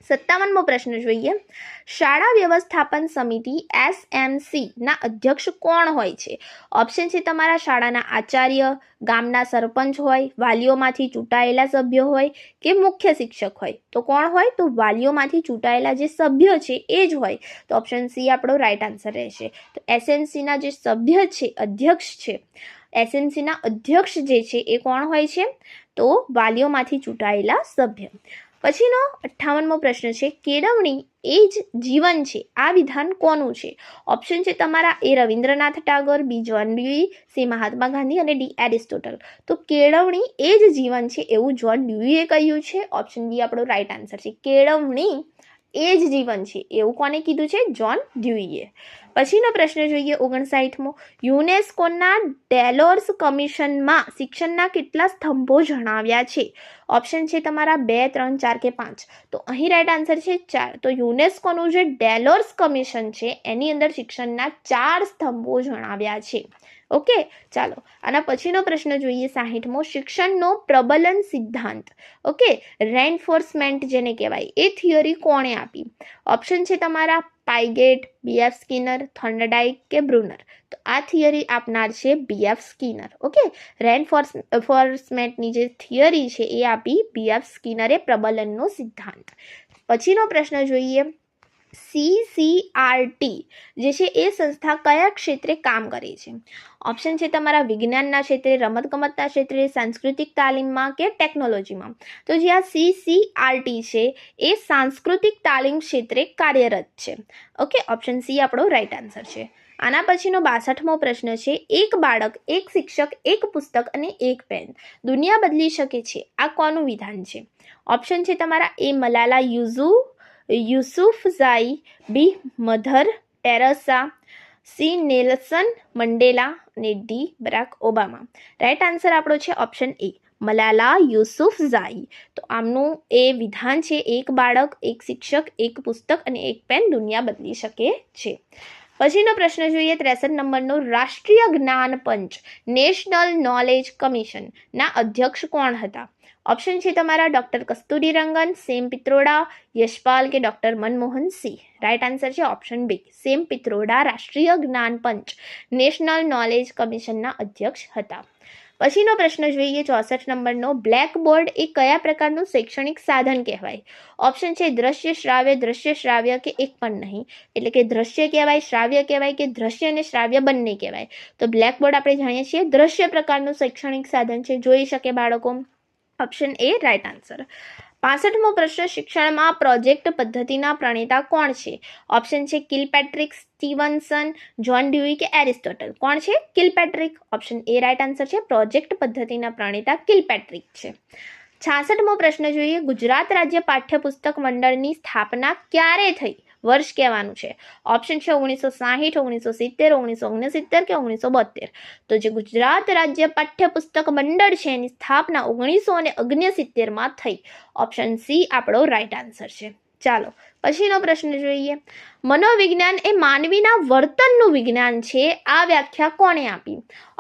57મો પ્રશ્ન જોઈએ. શાળા વ્યવસ્થાપન સમિતિ SMC ના અધ્યક્ષ કોણ હોય છે? ઓપ્શન છે તમારા શાળાના આચાર્ય, ગામના સરપંચ હોય, વાલીઓમાંથી ચૂંટાયેલા સભ્યો હોય કે મુખ્ય શિક્ષક હોય. તો કોણ હોય? તો વાલીઓમાંથી ચૂંટાયેલા જે સભ્ય છે એ જ હોય. તો ઓપ્શન સી આપણો રાઈટ આન્સર રહેશે. તો SMCના જે સભ્ય છે, અધ્યક્ષ છે, SMCના અધ્યક્ષ જે છે એ કોણ હોય છે? તો વાલીઓમાંથી ચૂંટાયેલા સભ્ય. પછીનો 58મો પ્રશ્ન છે કેળવણી એ જ જીવન છે, આ વિધાન કોનું છે? ઓપ્શન છે તમારા એ રવિન્દ્રનાથ ટાગોર, બી જ્હોન ડ્યુઈ, સી મહાત્મા ગાંધી અને ડી એરિસ્ટોટલ. તો કેળવણી એ જ જીવન છે એવું જ્હોન ડ્યુઈએ કહ્યું છે. ઓપ્શન બી આપણો રાઈટ આન્સર છે. કેળવણી એ જ જીવન છે એવું કોને કીધું છે? જ્હોન ડ્યુઈએ. પછીનો પ્રશ્ન જોઈએ 59મો. યુનેસ્કોના ડેલોર્સ કમિશનમાં શિક્ષણના કેટલા સ્તંભો જણાવ્યા છે? ઓપ્શન છે તમારા 2, 3, 4 કે 5. તો અહીં રાઈટ આન્સર છે 4. તો યુનેસ્કોનું જે ડેલોર્સ કમિશન છે એની અંદર શિક્ષણના 4 સ્તંભો જણાવ્યા છે. ઓકે, ચાલો આના પછીનો પ્રશ્ન જોઈએ 60મો. શિક્ષણનો પ્રબલન સિદ્ધાંત, ઓકે, રેન્ફોર્સમેન્ટ જેને કહેવાય, એ થિયરી કોણે આપી? ઓપ્શન છે તમારા પાઇગેટ, BF સ્કિનર, થોર્નડાઇક કે બ્રુનર. તો આ થિયરી આપનાર છે BF સ્કિનર. ઓકે, રેન્ફોર્સમેન્ટની જે થિયરી છે એ આપી BF સ્કિનરે, પ્રબલનનો સિદ્ધાંત. પછીનો પ્રશ્ન જોઈએ CCRT જે છે એ સંસ્થા કયા ક્ષેત્રે કામ કરે છે? ઓપ્શન છે તમારા વિજ્ઞાનના ક્ષેત્રે, રમતગમતના ક્ષેત્રે, સાંસ્કૃતિક તાલીમમાં કે ટેકનોલોજીમાં. તો જે આ CCRT છે એ સાંસ્કૃતિક તાલીમ ક્ષેત્રે કાર્યરત છે. ઓકે, ઓપ્શન સી આપણો રાઈટ આન્સર છે. આના પછીનો 62મો પ્રશ્ન છે. એક બાળક, એક શિક્ષક, એક પુસ્તક અને એક પેન દુનિયા બદલી શકે છે, આ કોનું વિધાન છે? ઓપ્શન છે તમારા A Malala Yousafzai, B Mother Teresa, C Nelson Mandela અને D Barack Obama. Right answer આપણો છે ઓપ્શન એ મલાલા યુસુફઝાઈ. તો આમનું એ વિધાન છે એક બાળક, એક શિક્ષક, એક પુસ્તક અને એક પેન દુનિયા બદલી શકે છે. પછીનો પ્રશ્ન જોઈએ 63 નંબરનો. રાષ્ટ્રીય જ્ઞાન પંચ, નેશનલ નોલેજ કમિશન ના અધ્યક્ષ કોણ હતા? ઓપ્શન છે તમારા ડોક્ટર કસ્તુરી રંગન, સેમ પિત્રોડા, યશપાલ કે doctor Manmohan Singh. Right answer છે ઓપ્શન બી સેમ પિત્રોડા રાષ્ટ્રીય જ્ઞાન પંચ, નેશનલ નોલેજ કમિશનના અધ્યક્ષ હતા. પછીનો પ્રશ્ન જોઈએ 64 નંબરનો. બ્લેકબોર્ડ એ કયા પ્રકારનું શૈક્ષણિક સાધન કહેવાય? ઓપ્શન છે દ્રશ્ય શ્રાવ્ય કે એક પણ નહીં, એટલે કે દ્રશ્ય કહેવાય, શ્રાવ્ય કહેવાય કે દ્રશ્ય અને શ્રાવ્ય બંને કહેવાય. તો બ્લેકબોર્ડ આપણે જાણીએ છીએ દ્રશ્ય પ્રકારનું શૈક્ષણિક સાધન છે, જોઈ શકે બાળકો. Option A right answer. 65મો પ્રશ્ન. શિક્ષણમાં પ્રોજેક્ટ પદ્ધતિના પ્રણેતા કોણ છે? ઓપ્શન છે કિલપેટ્રિક, સ્ટીવનસન, જ્હોન ડ્યુઈ કે એરિસ્ટોટલ. કોણ છે? કિલપેટ્રિક. ઓપ્શન એ રાઈટ આન્સર છે. પ્રોજેક્ટ પદ્ધતિના પ્રણેતા કિલપેટ્રિક છે. 66મો પ્રશ્ન જોઈએ. ગુજરાત રાજ્ય પાઠ્યપુસ્તક મંડળની સ્થાપના ક્યારે થઈ? વર્ષ કહેવાનું છે. ઓપ્શન છે 1960, 1970, 1969 કે 1972. તો જે ગુજરાત રાજ્ય પાઠ્યપુસ્તક મંડળ છે એની સ્થાપના 1969માં થઈ. ઓપ્શન સી આપણો રાઈટ આન્સર છે. ચાલો પછીનો પ્રશ્ન જોઈએ. મનોવિજ્ઞાન એ માનવીના વર્તનનું વિજ્ઞાન છે, આ વ્યાખ્યા કોણે આપી?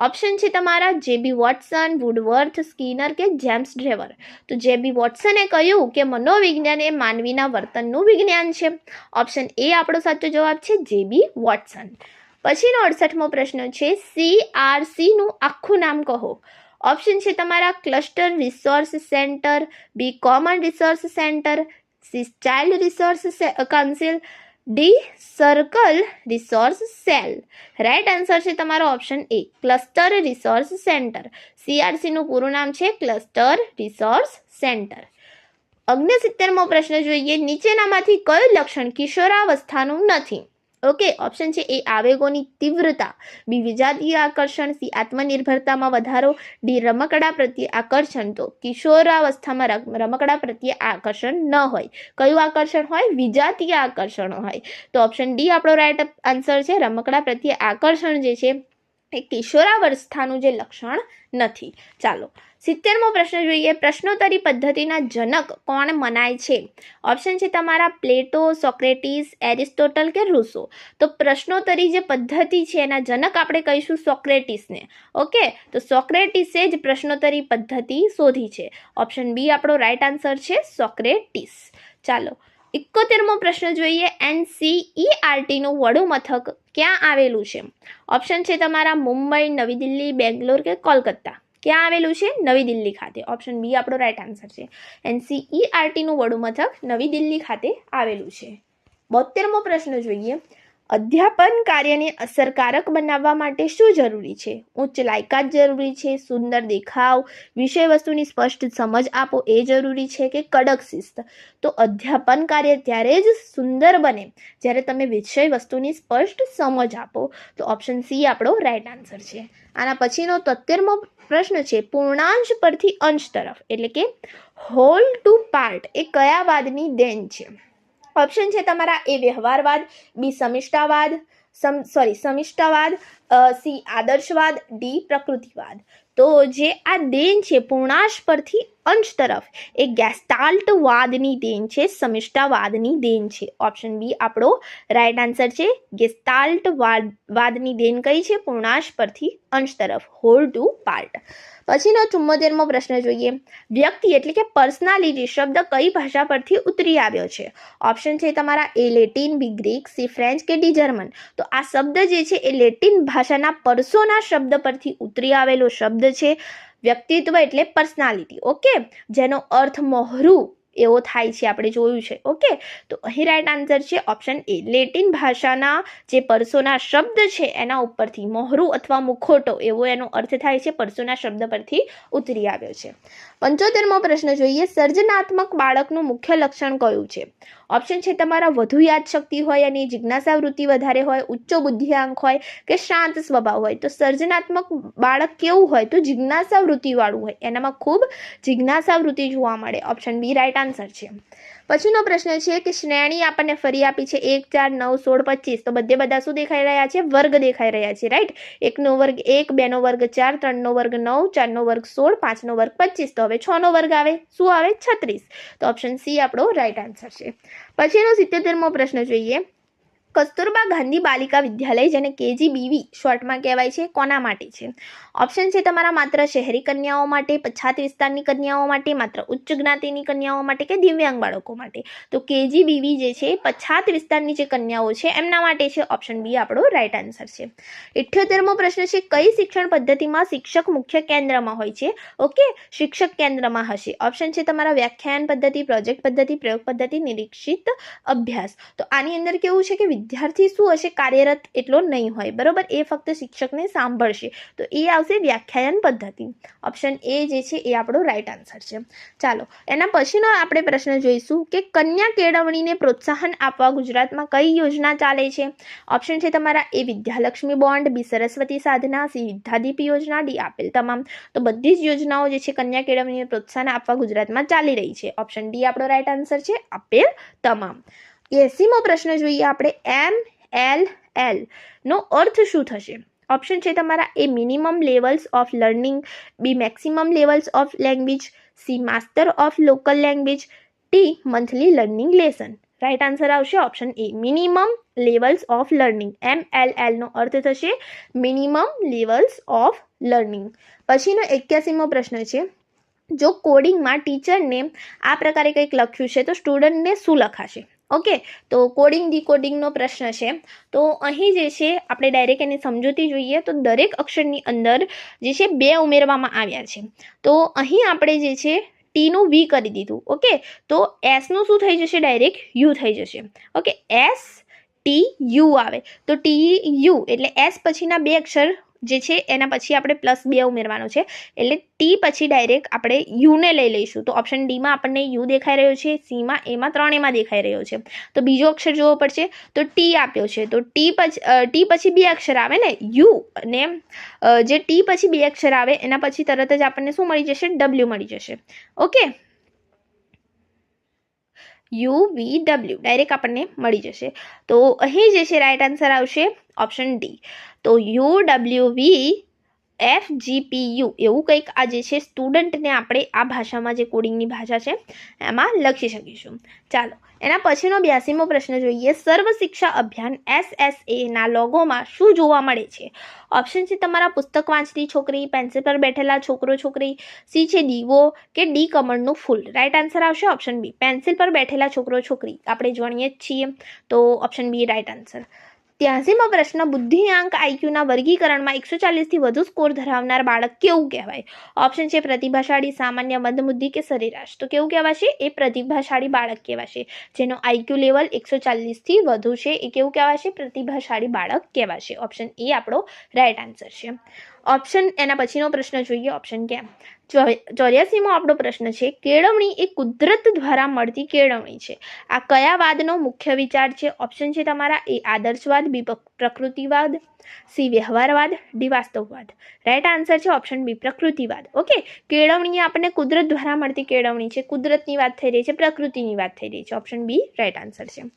ઓપ્શન છે તમારા JB વોટસન, વુડવર્થ, સ્કિનર કે જેમ્સ ડ્રેવર. તો JB વોટસને કહ્યું કે મનોવિજ્ઞાન એ માનવીના વર્તનનું વિજ્ઞાન છે. ઓપ્શન એ આપણો સાચો જવાબ છે JB વોટસન. પછીનો 68મો પ્રશ્ન છે. CRC નું આખું નામ કહો. ઓપ્શન છે તમારા cluster resource centre, B common resource centre, C child resource council, D circle resource cell. Right answer છે તમારો option A cluster resource centre. CRC નું પૂરું નામ છે ક્લસ્ટર રિસોર્સ સેન્ટર. 69મો પ્રશ્ન જોઈએ. નીચેનામાંથી કયું લક્ષણ કિશોરાવસ્થાનું નથી? ઓકે, ઓપ્શન છે એ આવેગોની તીવ્રતા, બી વિજાતીય આકર્ષણ, સી આત્મનિર્ભરતામાં વધારો, ડી રમકડા પ્રત્યે આકર્ષણ. તો કિશોરાવસ્થામાં રમકડા પ્રત્યે આકર્ષણ ન હોય. કયું આકર્ષણ હોય? વિજાતીય આકર્ષણ હોય. તો ઓપ્શન ડી આપણો રાઈટ આન્સર છે. રમકડા પ્રત્યે આકર્ષણ જે છે એ કિશોરાવસ્થાનું જે લક્ષણ નથી. ચાલો 70મો પ્રશ્ન જોઈએ. પ્રશ્નોત્તરી પદ્ધતિના જનક કોણ મનાય છે? ઓપ્શન છે તમારા પ્લેટો, સોક્રેટિસ, એરિસ્ટોટલ કે રૂસો. તો પ્રશ્નોત્તરી જે પદ્ધતિ છે એના જનક આપણે કહીશું સોક્રેટિસને. ઓકે, તો સોક્રેટિસે જ પ્રશ્નોત્તરી પદ્ધતિ શોધી છે. ઓપ્શન બી આપણો રાઈટ આન્સર છે સોક્રેટિસ. ચાલો 71મો પ્રશ્ન જોઈએ. NCERT નું વડું મથક ક્યાં આવેલું છે? ઓપ્શન છે તમારા મુંબઈ, નવી દિલ્હી, બેંગ્લોર કે કોલકાતા. ક્યાં આવેલું છે? નવી દિલ્હી ખાતે. ઓપ્શન બી આપણો રાઈટ આન્સર છે. NCERT નું વડું મથક નવી દિલ્હી ખાતે આવેલું છે. 72મો પ્રશ્ન જોઈએ. અધ્યાપન કાર્યને અસરકારક બનાવવા માટે શું જરૂરી છે? ઉચ્ચ લાયકાત જરૂરી છે, સુંદર દેખાવ, વિષય વસ્તુની સ્પષ્ટ સમજ આપો એ જરૂરી છે કે કડક શિસ્ત? તો અધ્યાપન કાર્ય ત્યારે જ સુંદર બને જ્યારે તમે વિષય વસ્તુની સ્પષ્ટ સમજ આપો. તો ઓપ્શન સી આપણો રાઈટ આન્સર છે. આના પછીનો 73મો પ્રશ્ન છે. પૂર્ણાંશ પરથી અંશ તરફ એટલે કે હોલ ટુ પાર્ટ એ કયા વાદની દેન છે? ઓપ્શન છે તમારા એ વ્યવહારવાદ, બી સમિષ્ટાવાદ, સમિષ્ટાવાદ, સી આદર્શવાદ, ડી પ્રકૃતિવાદ. તો જે આ દેન છે પૂર્ણાંશ પરથી અંશ તરફ એ ગેસ્ટાલ્ટવાદની દેન છે, સમિષ્ટાવાદની દેન છે. ઓપ્શન બી આપણો રાઈટ આન્સર છે. ગેસ્ટાલ્ટવાદની દેન કઈ છે? પૂર્ણાંશ પરથી અંશ તરફ, હોલ ટુ પાર્ટ. પછીનો 74મો પ્રશ્ન જોઈએ. વ્યક્તિ એટલે કે પર્સનાલિટી શબ્દ કઈ ભાષા પરથી ઉતરી આવ્યો છે? ઓપ્શન છે તમારા એ લેટિન, બી ગ્રીક, સી ફ્રેન્ચ કે ડી જર્મન. તો આ શબ્દ જે છે એ લેટિન ભાષાના પર્સોના શબ્દ પરથી ઉતરી આવેલો શબ્દ છે. વ્યક્તિત્વ એટલે પર્સનાલિટી, ઓકે, જેનો અર્થ મોહરું એવો થાય છે, આપણે જોયું છે. ઓકે, તો અહીં રાઈટ આન્સર છે ઓપ્શન એ. લેટિન ભાષાના જે પર્સોના શબ્દ છે એના ઉપરથી મોહરું અથવા મુખોટો એવો એનો અર્થ થાય છે, પર્સોના શબ્દ પરથી ઉતરી આવ્યો છે. 75મો પ્રશ્ન જોઈએ. સર્જનાત્મક બાળકનું મુખ્ય લક્ષણ કયું છે? ઓપ્શન છે તમારા વધુ યાદશક્તિ હોય અને જિજ્ઞાસા વૃત્તિ વધારે હોય, ઊંચો બુદ્ધિઆંક હોય કે શાંત સ્વભાવ હોય. તો સર્જનાત્મક બાળક કેવું હોય? તો જિજ્ઞાસા વૃત્તિવાળું હોય, એનામાં ખૂબ જિજ્ઞાસા વૃત્તિ જોવા મળે. ઓપ્શન બી રાઈટ આન્સર છે. પછીનો પ્રશ્ન છે કે શ્રેણી આપણને ફરી આપી છે 1, 4, 9, 16, 25. તો બધા શું દેખાઈ રહ્યા છે? વર્ગ દેખાઈ રહ્યા છે, રાઈટ. 1નો વર્ગ 1, 2નો વર્ગ 4, 3નો વર્ગ 9, 4નો વર્ગ 16, 5નો વર્ગ 25. તો હવે 6નો વર્ગ આવે, શું આવે? 36. તો ઓપ્શન સી આપણો રાઈટ આન્સર છે. પછીનો 77મો પ્રશ્ન જોઈએ. કસ્તુરબા ગાંધી બાલિકા વિદ્યાલય, જેને KGBV શોર્ટમાં કહેવાય છે, કોના માટે છે? ઓપ્શન છે તમારા માત્ર શહેરી કન્યાઓ માટે, પછાત વિસ્તારની કન્યાઓ માટે, માત્ર ઉચ્ચ જ્ઞાતિની કન્યાઓ માટે કે દિવ્યાંગ બાળકો માટે. તો KGBV જે છે પછાત વિસ્તારની જે કન્યાઓ છે એમના માટે છે. ઓપ્શન બી આપણો રાઈટ આન્સર છે. 78મો પ્રશ્ન છે. કઈ શિક્ષણ પદ્ધતિમાં શિક્ષક મુખ્ય કેન્દ્રમાં હોય છે? ઓકે, શિક્ષક કેન્દ્રમાં હશે. ઓપ્શન છે તમારા વ્યાખ્યાન પદ્ધતિ, પ્રોજેક્ટ પદ્ધતિ, પ્રયોગ પદ્ધતિ, નિરીક્ષિત અભ્યાસ. તો આની અંદર કેવું છે કે વિદ્યાર્થી શું હશે? કાર્યરત એટલો નહીં હોય, બરોબર, એ ફક્ત શિક્ષકને સાંભળશે. તો એ આવશે વ્યાખ્યાયન પદ્ધતિ. ઓપ્શન એ જે છે એ આપણો રાઈટ આન્સર છે. ચાલો, એના પછીનો આપણે પ્રશ્ન જોઈશું કે કન્યા કેળવણીને પ્રોત્સાહન આપવા ગુજરાતમાં કઈ યોજના ચાલે છે? ઓપ્શન છે તમારા એ વિદ્યાલક્ષ્મી બોન્ડ, બી સરસ્વતી સાધના, સી વિદ્યાદીપ યોજના, ડી આપેલ તમામ. તો બધી જ યોજનાઓ જે છે કન્યા કેળવણીને પ્રોત્સાહન આપવા ગુજરાતમાં ચાલી રહી છે. ઓપ્શન ડી આપણો રાઈટ આન્સર છે, આપેલ તમામ. 80મો પ્રશ્ન જોઈએ આપણે. MLL નો અર્થ શું થશે? ઓપ્શન છે તમારા A minimum levels of learning, B maximum levels of language, C master of local language, D monthly learning lesson. Right answer આવશે option A, minimum levels of learning. MLL નો અર્થ થશે મિનિમમ લેવલ્સ ઓફ લર્નિંગ. પછીનો 81મો પ્રશ્ન છે. જો કોડિંગમાં ટીચરને આ પ્રકારે કંઈક લખ્યું છે તો સ્ટુડન્ટને શું લખાશે? ઓકે, તો કોડિંગ ડીકોડિંગનો પ્રશ્ન છે. તો અહીં જે છે આપણે ડાયરેક્ટ એની સમજૂતી જોઈએ તો દરેક અક્ષરની અંદર જે છે 2 ઉમેરવામાં આવ્યા છે. તો અહીં આપણે જે છે ટીનું વી કરી દીધું. ઓકે, તો એસનું શું થઈ જશે? ડાયરેક્ટ યુ થઈ જશે. ઓકે, STU આવે. તો TU એટલે એસ પછીના 2 અક્ષર જે છે એના પછી આપણે +2 ઉમેરવાનો છે, એટલે ટી પછી ડાયરેક્ટ આપણે યુને લઈ લઈશું. તો ઓપ્શન ડીમાં આપણને યુ દેખાઈ રહ્યો છે, સીમાં, એમાં, ત્રણેયમાં દેખાઈ રહ્યો છે. તો બીજો અક્ષર જોવો પડશે. તો ટી આપ્યો છે, તો ટી પછી 2 અક્ષર આવે ને, યુ, અને જે ટી પછી 2 અક્ષર આવે એના પછી તરત જ આપણને શું મળી જશે? W મળી જશે. ઓકે, UVW ડાયરેક્ટ આપણને મળી જશે. તો અહીં જે છે રાઈટ આન્સર આવશે ઓપ્શન ડી. તો UWVFGPU એવું કંઈક આ જે છે સ્ટુડન્ટને આપણે આ ભાષામાં જે કોડિંગની ભાષા છે એમાં લખી શકીશું. ચાલો, એના પછીનો 82મો પ્રશ્ન જોઈએ. સર્વ શિક્ષા અભિયાન SSA ના લોગોમાં શું જોવા મળે છે? ઓપ્શન છે તમારા પુસ્તક વાંચતી છોકરી, પેન્સિલ પર બેઠેલા છોકરો છોકરી, સી છે દીવો કે ડી કમળનું ફૂલ. રાઈટ આન્સર આવશે ઓપ્શન બી, પેન્સિલ પર બેઠેલા છોકરો છોકરી. આપણે જાણીએ જ છીએ, તો ઓપ્શન બી રાઈટ આન્સર. 83મો પ્રશ્ન. બુદ્ધિઆંક IQના વર્ગીકરણમાં 140થી વધુ સ્કોર ધરાવનાર બાળક કેવું કહેવાય? ઓપ્શન છે પ્રતિભાશાળી, સામાન્ય, મંદબુદ્ધિ કે સરેરાશ. તો કેવું કહેવાશે? એ પ્રતિભાશાળી બાળક કહેવાશે. જેનો IQ લેવલ 140થી વધુ છે એ કેવું કહેવાશે? પ્રતિભાશાળી બાળક કહેવાશે. ઓપ્શન એ આપણો રાઈટ આન્સર છે. ઓપ્શન એના પછીનો પ્રશ્ન જોઈએ, ઓપ્શન કે 84મો આપણો પ્રશ્ન છે, કેળવણી એ કુદરત દ્વારા મળતી કેળવણી છે. આ કયા વાદનો મુખ્ય વિચાર છે? ઓપ્શન છે તમારા એ આદર્શવાદ, બી પ્રકૃતિવાદ, સી વ્યવહારવાદ, ડી વાસ્તવવાદ. રાઈટ આન્સર છે ઓપ્શન બી પ્રકૃતિવાદ. ઓકે, કેળવણી આપણને કુદરત દ્વારા મળતી કેળવણી છે. કુદરતની વાત થઈ રહી છે, પ્રકૃતિની વાત થઈ રહી છે. ઓપ્શન બી રાઈટ આન્સર છે.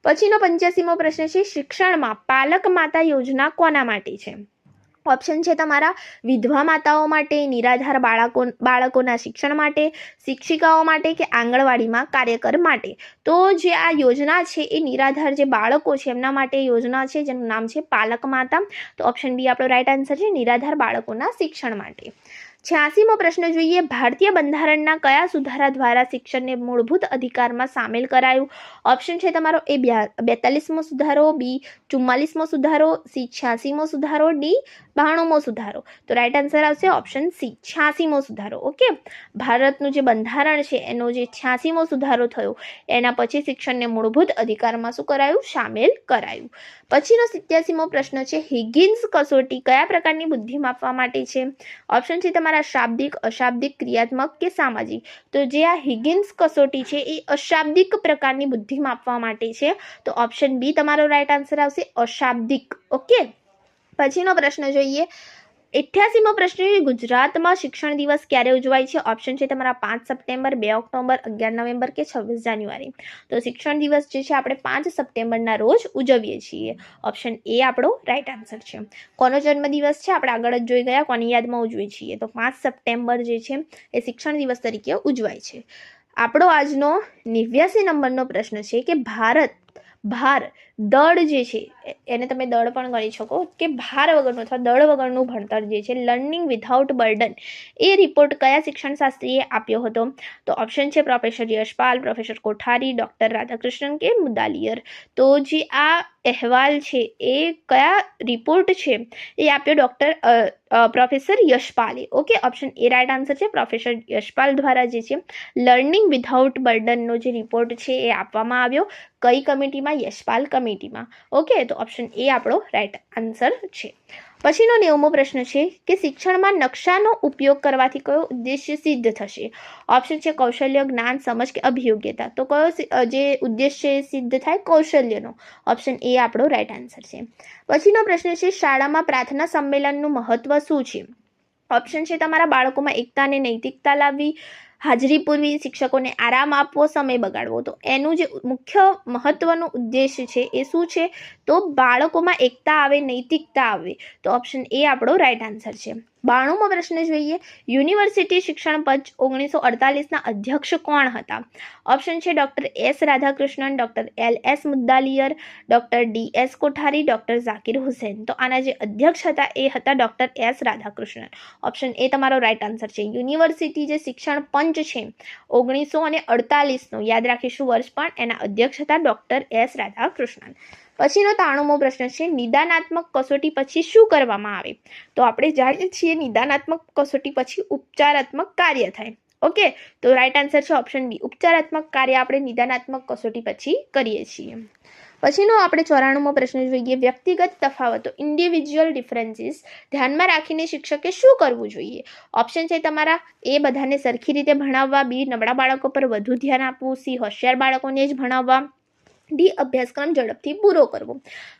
પછીનો 85મો પ્રશ્ન છે, શિક્ષણમાં પાલક માતા યોજના કોના માટે છે? ઓપ્શન છે તમારા વિધવા માતાઓ માટે, નિરાધાર બાળકોના શિક્ષણ માટે, શિક્ષિકાઓ માટે કે આંગણવાડીમાં કાર્યકર માટે. તો જે આ યોજના છે એ નિરાધાર જે બાળકો છે એમના માટે યોજના છે જેનું નામ છે પાલક માતા. તો ઓપ્શન બી આપણો રાઈટ આન્સર છે, નિરાધાર બાળકોના શિક્ષણ માટે. 86મો પ્રશ્ન જોઈએ, ભારતીય બંધારણના કયા સુધારા દ્વારા શિક્ષણને મૂળભૂત અધિકારમાં સામેલ કરાયું? ઓપ્શન છે તમારો એ 42મો સુધારો, બી 44મો સુધારો, સી 86મો સુધારો, ડી 92મો સુધારો. તો રાઈટ આન્સર આવશે ઓપ્શન સી 86મો સુધારો. ઓકે, ભારતનું જે બંધારણ છે એનો જે 86મો સુધારો થયો એના પછી શિક્ષણને મૂળભૂત અધિકારમાં શું કરાયું? સામેલ કરાયું. પછીનો 87મો પ્રશ્ન છે, હિગિન્સ કસોટી કયા પ્રકારની બુદ્ધિ માપવા માટે છે? ઓપ્શન છે તમારા શાબ્દિક, અશાબ્દિક, ક્રિયાત્મક કે સામાજિક. તો જે આ હિગિન્સ કસોટી છે એ અશાબ્દિક પ્રકારની બુદ્ધિ માપવા માટે છે. તો ઓપ્શન બી તમારો રાઈટ આન્સર આવશે અશાબ્દિક. ઓકે, પછીનો પ્રશ્ન જોઈએ, 88મો પ્રશ્ન છે, ગુજરાતમાં શિક્ષણ દિવસ ક્યારે ઉજવાય છે? ઓપ્શન છે તમારા 5 સપ્ટેમ્બર, 2 ઓક્ટોબર, 11 નવેમ્બર કે 26 જાન્યુઆરી. તો શિક્ષણ દિવસ જે છે આપણે 5 સપ્ટેમ્બરના રોજ ઉજવીએ છીએ. ઓપ્શન એ આપણો રાઈટ આન્સર છે. કોનો જન્મદિવસ છે આપણે આગળ જ જોઈ ગયા, કોની યાદમાં ઉજવીએ છીએ? તો 5 સપ્ટેમ્બર જે છે એ શિક્ષણ દિવસ તરીકે ઉજવાય છે. આપણો આજનો 89 નંબરનો પ્રશ્ન છે કે ભાર દળ જે છે એને તમે દળ પણ ગણી શકો કે ભાર વગરનું અથવા દળ વગરનું ભણતર જે છે, લર્નિંગ વિધાઉટ બર્ડન, એ રિપોર્ટ કયા શિક્ષણશાસ્ત્રીએ આપ્યો હતો? તો ઓપ્શન છે પ્રોફેસર યશપાલ, પ્રોફેસર કોઠારી, ડોક્ટર રાધાકૃષ્ણન કે મુદાલિયર. તો જે આ અહેવાલ છે એ કયા રિપોર્ટ છે એ આપ્યો પ્રોફેસર યશપાલે. Okay, option A right answer છે, પ્રોફેસર યશપાલ દ્વારા જે છે લર્નિંગ વિધાઉટ બર્ડનનો જે રિપોર્ટ છે એ આપવામાં આવ્યો. કઈ કમિટીમાં? યશપાલ કમિટીમાં. ઓકે, તો ઓપ્શન એ આપણો રાઈટ આન્સર છે. પછીનો 90મો પ્રશ્ન છે કે શિક્ષણમાં નકશાનો ઉપયોગ કરવાથી કયો ઉદ્દેશ્ય સિદ્ધ થશે? ઓપ્શન છે કૌશલ્ય, જ્ઞાન, સમજ કે અભિયોગ્યતા. તો કયો જે ઉદ્દેશ્ય સિદ્ધ થાય? કૌશલ્યનો. ઓપ્શન એ આપણો રાઈટ આન્સર છે. પછીનો પ્રશ્ન છે, શાળામાં પ્રાર્થના સંમેલનનું મહત્વ શું છે? ઓપ્શન છે તમારા બાળકોમાં એકતા અને નૈતિકતા લાવવી, હાજરી પૂરવી, શિક્ષકોને આરામ આપવો, સમય બગાડવો. તો એનું જે મુખ્ય મહત્વનું ઉદ્દેશ્ય છે એ શું છે? તો બાળકોમાં એકતા આવે, નૈતિકતા આવે. તો ઓપ્શન એ આપણો રાઈટ આન્સર છે. 92મો પ્રશ્ન જોઈએ, યુનિવર્સિટી શિક્ષણ પંચ 1948ના અધ્યક્ષ કોણ હતા? ઓપ્શન છે doctor S Radhakrishnan, doctor LS Mudaliar, doctor DS Kothari, doctor Zakir Hussain. તો આના જે અધ્યક્ષ હતા એ હતા doctor S Radhakrishnan. Option A તમારો રાઈટ આન્સર છે. યુનિવર્સિટી જે શિક્ષણ પંચ છે 1948નો, યાદ રાખીશું વર્ષ, પણ એના અધ્યક્ષ હતા ડોક્ટર એસ રાધાકૃષ્ણન. પછીનો 93મો પ્રશ્ન છે, નિદાનાત્મક કસોટી પછી શું કરવામાં આવે? તો આપણે જાણીએ છીએ નિદાનાત્મક કસોટી પછી ઉપચારાત્મક કાર્ય થાય. ઓકે, તો રાઈટ આન્સર છે ઓપ્શન બી, ઉપચારાત્મક કાર્ય આપણે નિદાનાત્મક કસોટી પછી કરીએ છીએ. પછીનો આપણે 94મો પ્રશ્ન જોઈએ, વ્યક્તિગત તફાવતો, ઇન્ડિવિજ્યુઅલ ડિફરન્સીસ ધ્યાનમાં રાખીને શિક્ષકે શું કરવું જોઈએ? ઓપ્શન છે તમારા એ બધાને સરખી રીતે ભણાવવા, બી નબળા બાળકો પર વધુ ધ્યાન આપવું, સી હોશિયાર બાળકોને જ ભણાવવા, ડી અભ્યાસક્રમ ઝડપથી પૂરો કરવો.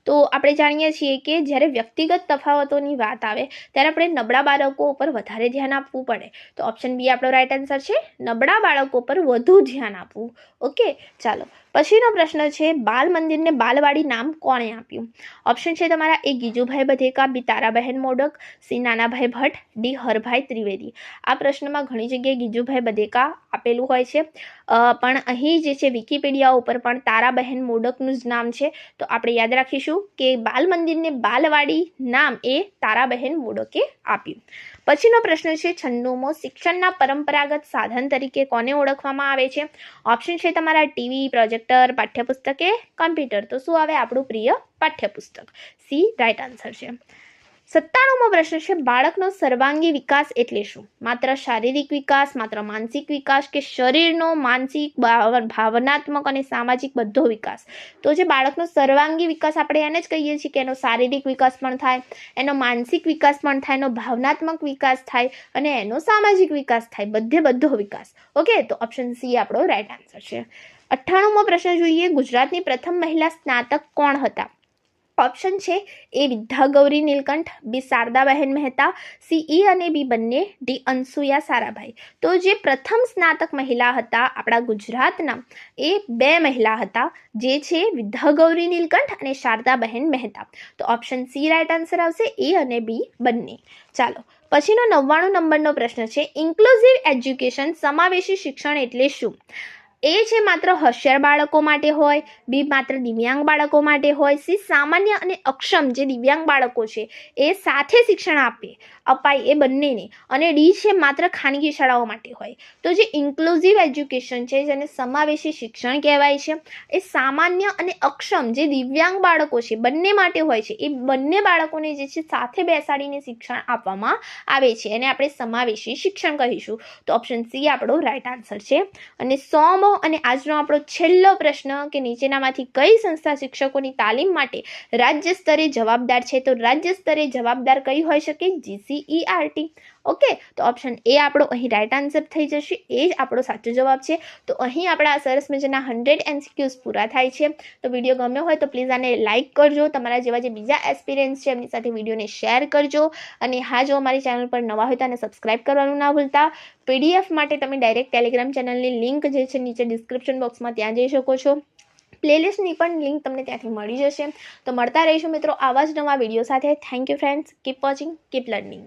તો આપણે જાણીએ છીએ કે જ્યારે વ્યક્તિગત તફાવતોની વાત આવે ત્યારે આપણે નબળા બાળકો ઉપર વધારે ધ્યાન આપવું પડે. તો ઓપ્શન બી આપણો રાઈટ આન્સર છે, નબળા બાળકો પર વધુ ધ્યાન આપવું. ઓકે, ચાલો પછીનો પ્રશ્ન છે, બાલ મંદિરને બાલવાડી નામ કોણે આપ્યું? ઓપ્શન છે તમારા એ ગીજુભાઈ બધેકા, બી તારાબહેન મોડક, સી નાનાભાઈ ભટ્ટ, ડી હરભાઈ ત્રિવેદી. આ પ્રશ્નમાં ઘણી જગ્યાએ ગીજુભાઈ બધેકા આપેલું હોય છે, પણ અહીં જે છે વિકિપીડિયા ઉપર પણ તારાબહેન મોડકનું જ નામ છે. તો આપણે યાદ રાખીશું કે બાલ મંદિરને બાલવાડી નામ એ તારાબહેન મોડકે આપ્યું. પછીનો પ્રશ્ન છે 96મો, શિક્ષણના પરંપરાગત સાધન તરીકે કોને ઓળખવામાં આવે છે? ઓપ્શન છે તમારા ટીવી, પ્રોજેક્ટર, પાઠ્યપુસ્તક કે કમ્પ્યુટર. તો શું આવે? આપણું પ્રિય પાઠ્યપુસ્તક. સી રાઈટ આન્સર છે. 97મો પ્રશ્ન છે બાળકનો સર્વાંગી વિકાસ એટલે શું? માત્ર શારીરિક વિકાસ, માત્ર માનસિક વિકાસ કે શરીરનો, માનસિક, ભાવનાત્મક અને સામાજિક બધો વિકાસ? તો જે બાળકનો સર્વાંગી વિકાસ આપણે એને જ કહીએ છીએ કે એનો શારીરિક વિકાસ પણ થાય, એનો માનસિક વિકાસ પણ થાય, એનો ભાવનાત્મક વિકાસ થાય અને એનો સામાજિક વિકાસ થાય, બધો વિકાસ. ઓકે, તો ઓપ્શન સી આપણો રાઈટ આન્સર છે. 98મો પ્રશ્ન જોઈએ, ગુજરાતની પ્રથમ મહિલા સ્નાતક કોણ હતા? ઓપ્શન છે એ વિદ્યાગૌરી નીલકંઠ, બી શારદાબહેન મહેતા, સી ઈ અને બી બંને, ડી અનસુયા સારાભાઈ. તો જે પ્રથમ સ્નાતક મહિલા હતા આપણા ગુજરાતના એ 2 મહિલા હતા, જે છે વિદ્યાગૌરી નીલકંઠ અને શારદાબહેન મહેતા. તો ઓપ્શન સી રાઈટ આન્સર આવશે, એ અને બી બંને. ચાલો પછીનો 99 નંબરનો પ્રશ્ન છે ઇન્ક્લુઝિવ એજ્યુકેશન, સમાવેશી શિક્ષણ એટલે શું? એ છે માત્ર હોશિયાર બાળકો માટે હોય, બી માત્ર દિવ્યાંગ બાળકો માટે હોય, સી સામાન્ય અને અક્ષમ જે દિવ્યાંગ બાળકો છે એ સાથે શિક્ષણ અપાય એ બંનેને, અને ડી છે માત્ર ખાનગી શાળાઓ માટે હોય. તો જે ઇન્ક્લુઝિવ એજ્યુકેશન છે જેને સમાવેશી શિક્ષણ કહેવાય છે, એ સામાન્ય અને અક્ષમ જે દિવ્યાંગ બાળકો છે બંને માટે હોય છે. એ બંને બાળકોને જે છે સાથે બેસાડીને શિક્ષણ આપવામાં આવે છે એને આપણે સમાવેશી શિક્ષણ કહીશું. તો ઓપ્શન સી આપણો રાઈટ આન્સર છે. અને 100મો અને આજનો આપણો છેલ્લો પ્રશ્ન કે નીચેનામાંથી કઈ સંસ્થા શિક્ષકોની તાલીમ માટે રાજ્ય સ્તરે જવાબદાર છે? તો રાજ્ય સ્તરે જવાબદાર કઈ હોઈ શકે? GCERT. ઓકે, તો ઓપ્શન એ આપણો અહીં રાઈટ આન્સર થઈ જશે, એ જ આપણો સાચો જવાબ છે. તો અહીં આપણા સરસ મજાના 100 MCQs પૂરા થાય છે. તો વિડીયો ગમ્યો હોય તો પ્લીઝ આને લાઇક કરજો, તમારા જેવા જે બીજા એસ્પિરન્ટ્સ છે એમની સાથે વિડીયોને શેર કરજો, અને હા જો અમારી ચેનલ પર નવા હોય તો આને સબસ્ક્રાઇબ કરવાનું ના ભૂલતા. PDF માટે તમે ડાયરેક્ટ ટેલિગ્રામ ચેનલની લિંક જે છે નીચે ડિસ્ક્રિપ્શન બોક્સમાં ત્યાં જઈ શકો છો. પ્લેલિસ્ટની પણ લિંક તમને ત્યાંથી મળી જશે. તો મળતા રહીશું મિત્રો આવા જ નવા વિડીયો સાથે. Thank you friends, keep watching, keep learning.